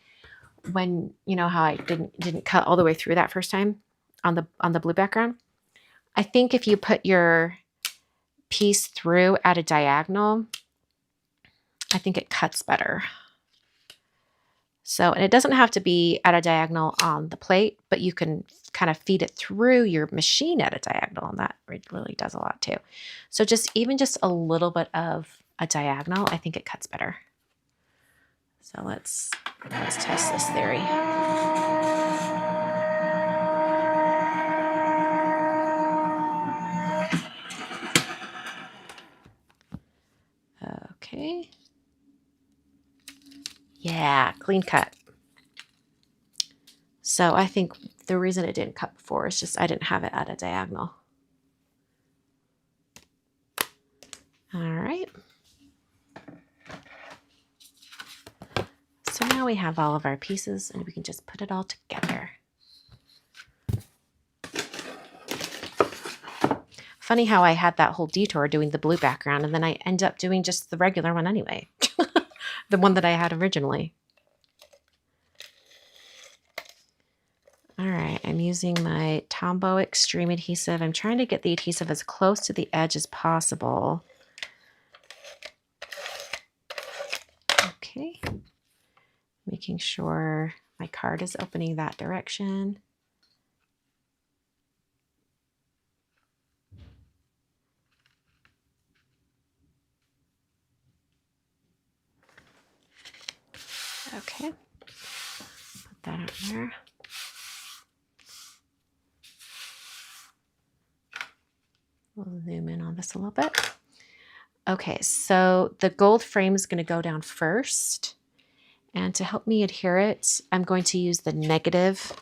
when, how I didn't cut all the way through that first time on the blue background, I think if you put your piece through at a diagonal, I think it cuts better. So, and it doesn't have to be at a diagonal on the plate, but you can kind of feed it through your machine at a diagonal, and that really does a lot too. So even just a little bit of a diagonal, I think it cuts better. So let's test this theory. Okay. Yeah, clean cut. So I think the reason it didn't cut before is just I didn't have it at a diagonal. All right. So now we have all of our pieces and we can just put it all together. Funny how I had that whole detour doing the blue background and then I end up doing just the regular one anyway. The one that I had originally. All right, I'm using my Tombow Extreme adhesive. I'm trying to get the adhesive as close to the edge as possible. Okay, making sure my card is opening that direction. Okay, put that on there. We'll zoom in on this a little bit. Okay, so the gold frame is going to go down first. And to help me adhere it, I'm going to use the negative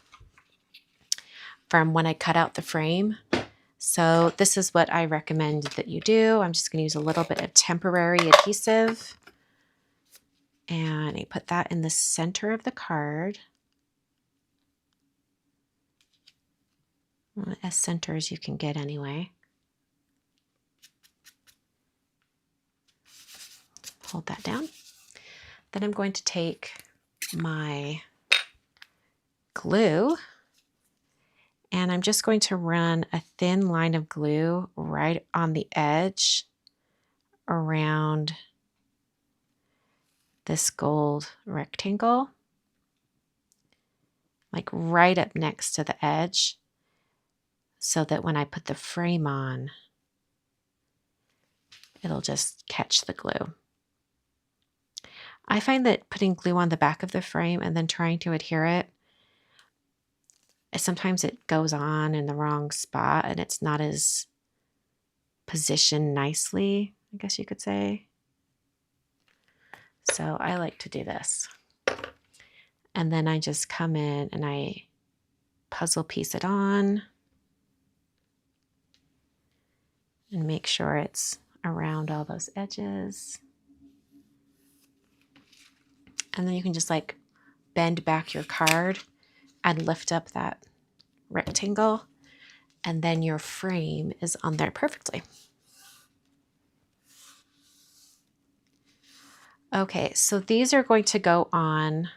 from when I cut out the frame. So this is what I recommend that you do. I'm just going to use a little bit of temporary adhesive. And I put that in the center of the card. As center as you can get anyway. Hold that down. Then I'm going to take my glue and I'm just going to run a thin line of glue right on the edge around this gold rectangle, like right up next to the edge, so that when I put the frame on, it'll just catch the glue. I find that putting glue on the back of the frame and then trying to adhere it, sometimes it goes on in the wrong spot and it's not as positioned nicely, I guess you could say. So I like to do this. And then I just come in and I puzzle piece it on and make sure it's around all those edges. And then you can just like bend back your card and lift up that rectangle, and then your frame is on there perfectly. Okay, so these are going to go on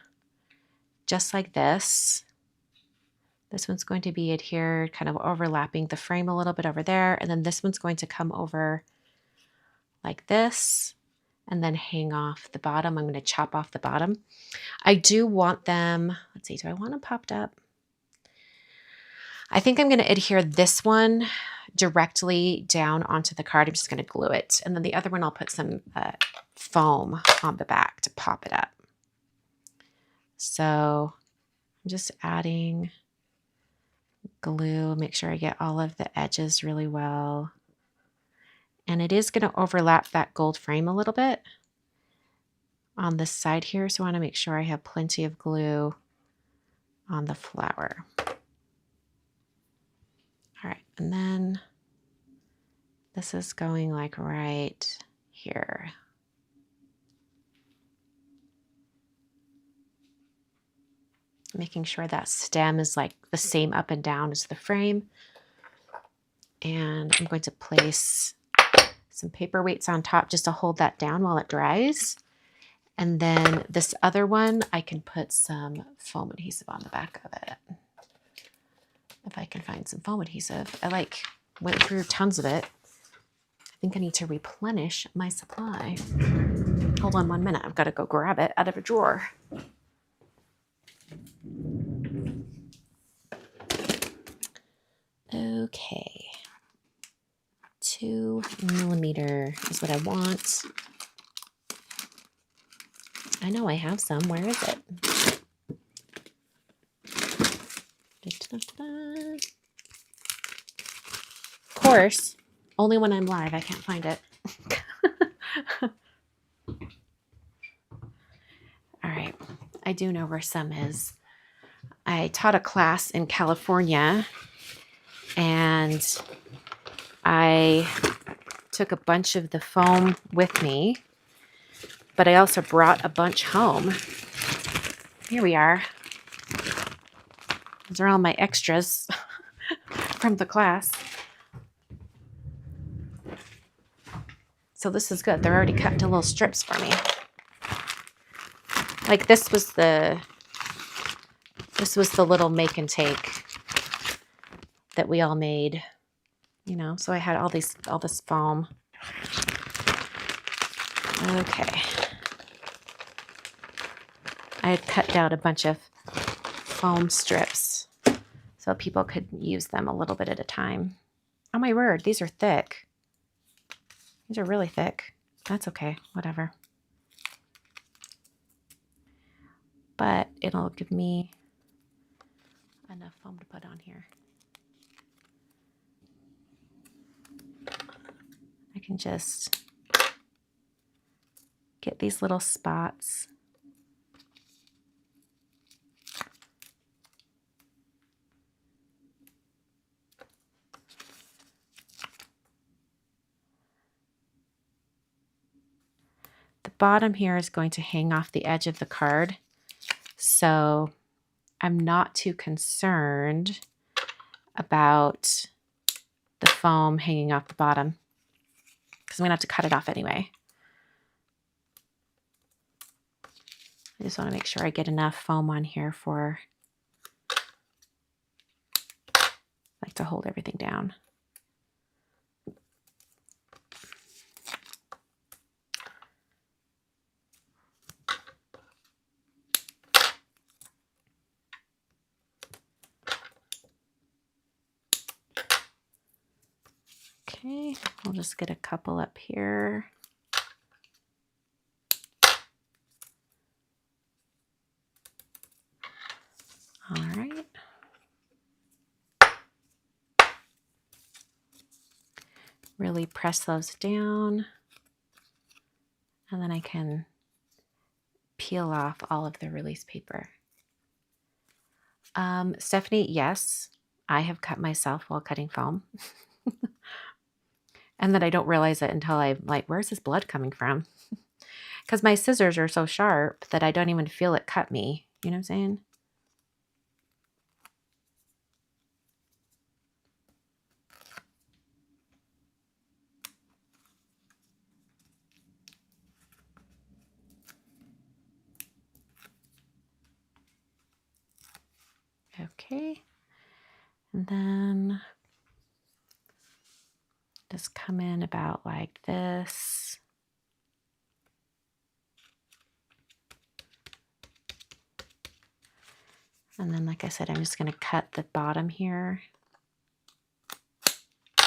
just like this. This one's going to be adhered, kind of overlapping the frame a little bit over there, and then this one's going to come over like this and then hang off the bottom. I'm going to chop off the bottom. I do want them, let's see, do I want them popped up? I think I'm going to adhere this one directly down onto the card. I'm just going to glue it. And then the other one, I'll put some foam on the back to pop it up. So I'm just adding glue, make sure I get all of the edges really well. And it is going to overlap that gold frame a little bit on this side here. So I want to make sure I have plenty of glue on the flower. All right, and then this is going like right here. Making sure that stem is like the same up and down as the frame. And I'm going to place some paper weights on top just to hold that down while it dries. And then this other one, I can put some foam adhesive on the back of it. If I can find some foam adhesive. I went through tons of it. I think I need to replenish my supply. Hold on 1 minute. I've got to go grab it out of a drawer. Okay. 2 millimeter is what I want. I know I have some. Where is it? Of course, only when I'm live, I can't find it. I do know where some is. I taught a class in California, and I took a bunch of the foam with me, but I also brought a bunch home. Here we are. These are all my extras from the class. So this is good. They're already cut into little strips for me. Like this was the little make and take that we all made, you know. So I had all this foam. Okay. I had cut down a bunch of foam strips so people could use them a little bit at a time. Oh my word, these are thick. These are really thick. That's okay, whatever. But it'll give me enough foam to put on here. I can just get these little spots. The bottom here is going to hang off the edge of the card, so I'm not too concerned about the foam hanging off the bottom because I'm going to have to cut it off anyway. I just want to make sure I get enough foam on here for like to hold everything down. Okay, I'll just get a couple up here. All right. Really press those down, and then I can peel off all of the release paper. Stephanie, yes, I have cut myself while cutting foam. And then I don't realize it until I'm like, where's this blood coming from? Because my scissors are so sharp that I don't even feel it cut me. You know what I'm saying? Okay. And then just come in about like this. And then, like I said, I'm just going to cut the bottom here. I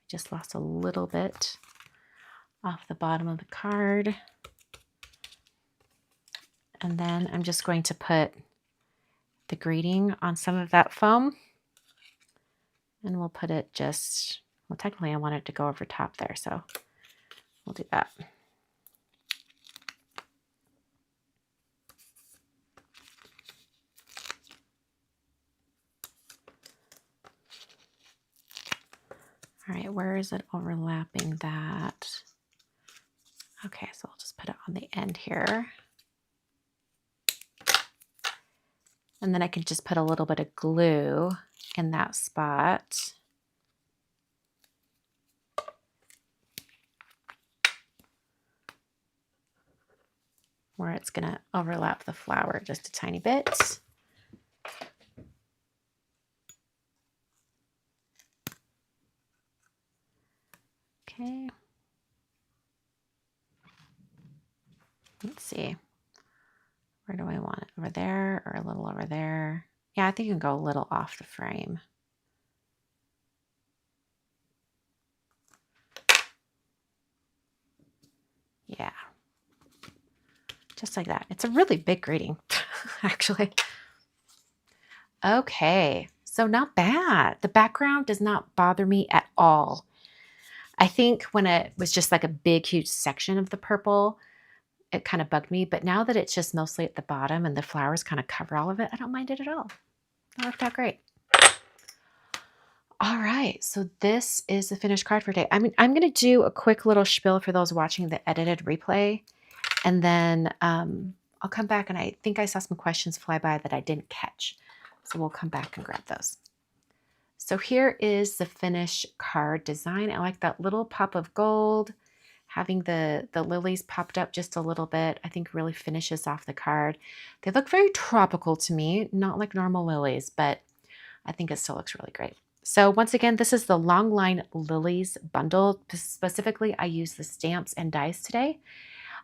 just lost a little bit off the bottom of the card. And then I'm just going to put the greeting on some of that foam. And we'll put it just, well, technically I want it to go over top there, so we'll do that. All right, where is it overlapping that? Okay, so I'll just put it on the end here. And then I can just put a little bit of glue in that spot. Where it's gonna overlap the flower just a tiny bit. Okay. Let's see. Where do I want it? Over there or a little over there? Yeah, I think you can go a little off the frame. Yeah. Just like that. It's a really big greeting, actually. Okay, so not bad. The background does not bother me at all. I think when it was just like a big, huge section of the purple, it kind of bugged me. But now that it's just mostly at the bottom and the flowers kind of cover all of it, I don't mind it at all. That worked out great. All right, so this is the finished card for today. I'm going to do a quick little spiel for those watching the edited replay, and then I'll come back, and I think I saw some questions fly by that I didn't catch, so we'll come back and grab those. So here is the finished card design. I like that little pop of gold, having the lilies popped up just a little bit, I think really finishes off the card. They look very tropical to me, not like normal lilies, but I think it still looks really great. So once again, this is the Longline Lilies bundle. Specifically, I used the stamps and dies today.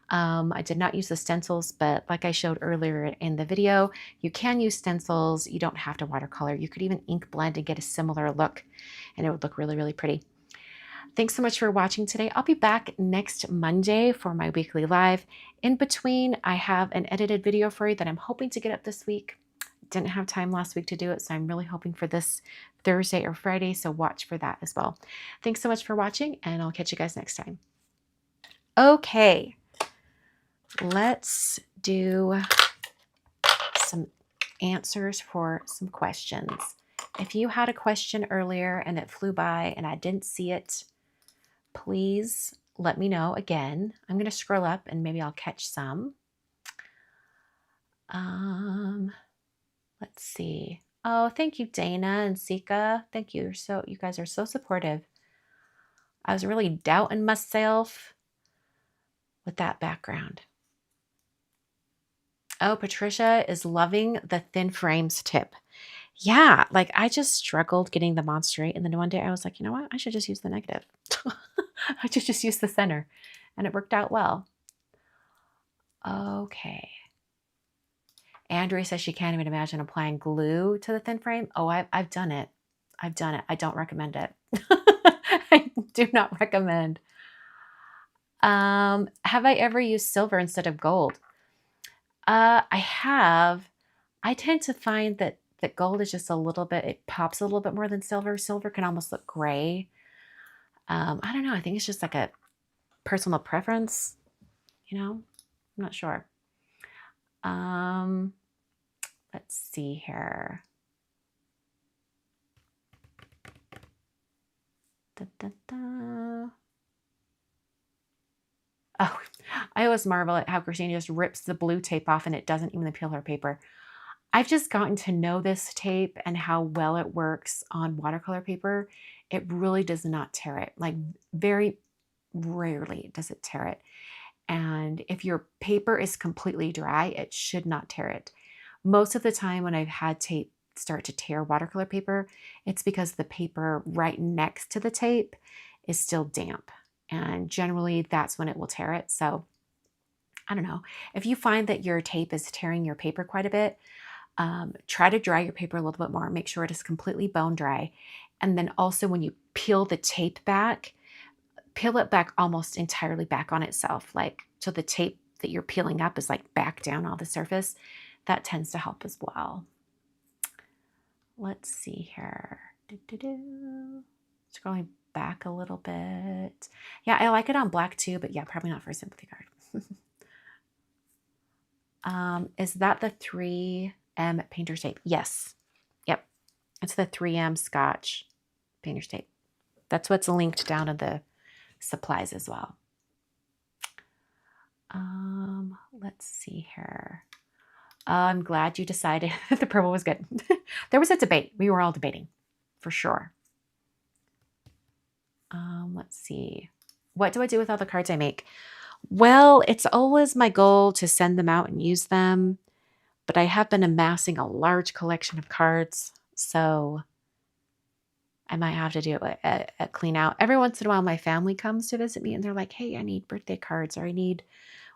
I did not use the stencils, but like I showed earlier in the video, you can use stencils. You don't have to watercolor. You could even ink blend and get a similar look, and it would look really, really pretty. Thanks so much for watching today. I'll be back next Monday for my weekly live. In between, I have an edited video for you that I'm hoping to get up this week. Didn't have time last week to do it, so I'm really hoping for this Thursday or Friday, so watch for that as well. Thanks so much for watching, and I'll catch you guys next time. Okay, let's do some answers for some questions. If you had a question earlier and it flew by and I didn't see it, please let me know again. I'm going to scroll up and maybe I'll catch some. Let's see. Oh, thank you, Dana and Sika. Thank you. You guys are so supportive. I was really doubting myself with that background. Oh, Patricia is loving the thin frames tip. Yeah, like I just struggled getting them on straight. And then one day I was like, you know what? I should just use the negative. I should just use the center. And it worked out well. Okay. Andrea says she can't even imagine applying glue to the thin frame. Oh, I've done it. I've done it. I don't recommend it. I do not recommend. Have I ever used silver instead of gold? I have. I tend to find that gold is just a little bit, it pops a little bit more than silver. Silver can almost look gray. I don't know. I think it's just like a personal preference, you know? I'm not sure. Let's see here. Da, da, da. Oh, I always marvel at how Christina just rips the blue tape off and it doesn't even peel her paper. I've just gotten to know this tape and how well it works on watercolor paper. It really does not tear it. Like very rarely does it tear it. And if your paper is completely dry, it should not tear it. Most of the time when I've had tape start to tear watercolor paper, it's because the paper right next to the tape is still damp. And generally that's when it will tear it. So I don't know. If you find that your tape is tearing your paper quite a bit, try to dry your paper a little bit more. Make sure it is completely bone dry. And then also when you peel the tape back, peel it back almost entirely back on itself. Like, so the tape that you're peeling up is like back down on the surface. That tends to help as well. Let's see here. Scrolling back a little bit. Yeah, I like it on black too, but yeah, probably not for a sympathy card. Is that the 3M painter's tape? Yes. Yep. It's the 3M Scotch painter's tape. That's what's linked down in the supplies as well. Let's see here. I'm glad you decided that the purple was good. There was a debate. We were all debating for sure. Let's see. What do I do with all the cards I make? Well, it's always my goal to send them out and use them, but I have been amassing a large collection of cards, so I might have to do a clean out. Every once in a while, my family comes to visit me and they're like, hey, I need birthday cards or I need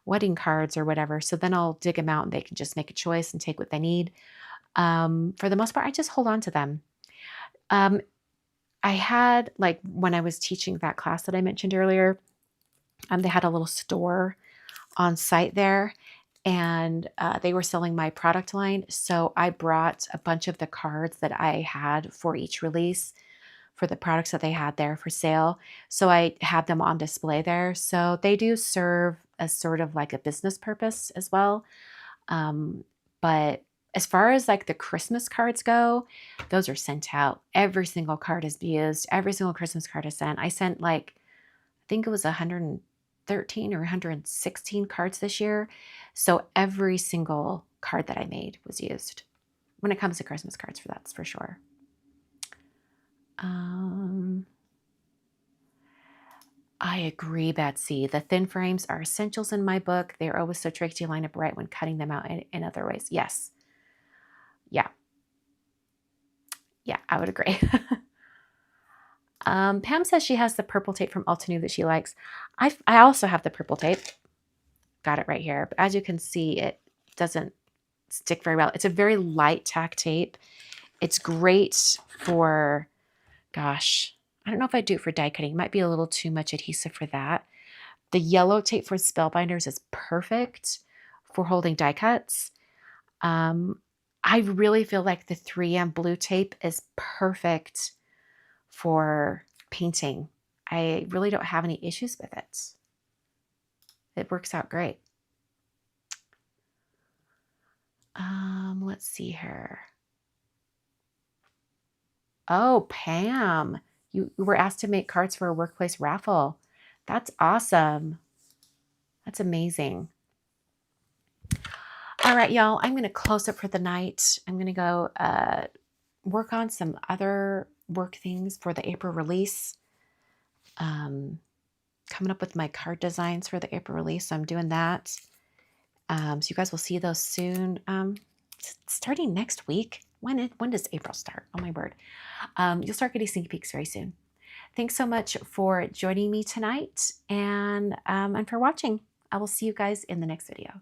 wedding cards or whatever. So then I'll dig them out and they can just make a choice and take what they need. For the most part, I just hold on to them. I had, like, when I was teaching that class that I mentioned earlier, they had a little store on site there and they were selling my product line. So I brought a bunch of the cards that I had for each release for the products that they had there for sale. So I had them on display there. So they do serve as sort of like a business purpose as well. But as far as like the Christmas cards go, those are sent out. Every single card is used. Every single Christmas card is sent. I sent like, I think it was 113 or 116 cards this year. So every single card that I made was used when it comes to Christmas cards, for that's for sure. I agree, Betsy. The thin frames are essentials in my book. They are always so tricky to line up right when cutting them out in other ways. Yes. Yeah. Yeah, I would agree. Pam says she has the purple tape from Altenew that she likes. I also have the purple tape. Got it right here. But as you can see, it doesn't stick very well. It's a very light tack tape. It's great for, gosh, I don't know if I'd do it for die cutting. It might be a little too much adhesive for that. The yellow tape for spellbinders is perfect for holding die cuts. I really feel like the 3M blue tape is perfect for painting. I really don't have any issues with it. It works out great. Let's see here. Oh, Pam, you were asked to make cards for a workplace raffle. That's awesome. That's amazing. All right, y'all, I'm going to close up for the night. I'm going to go work on some other work things for the April release. Coming up with my card designs for the April release. So I'm doing that. So you guys will see those soon. Starting next week. When does April start? Oh my word. You'll start getting sneak peeks very soon. Thanks so much for joining me tonight and for watching. I will see you guys in the next video.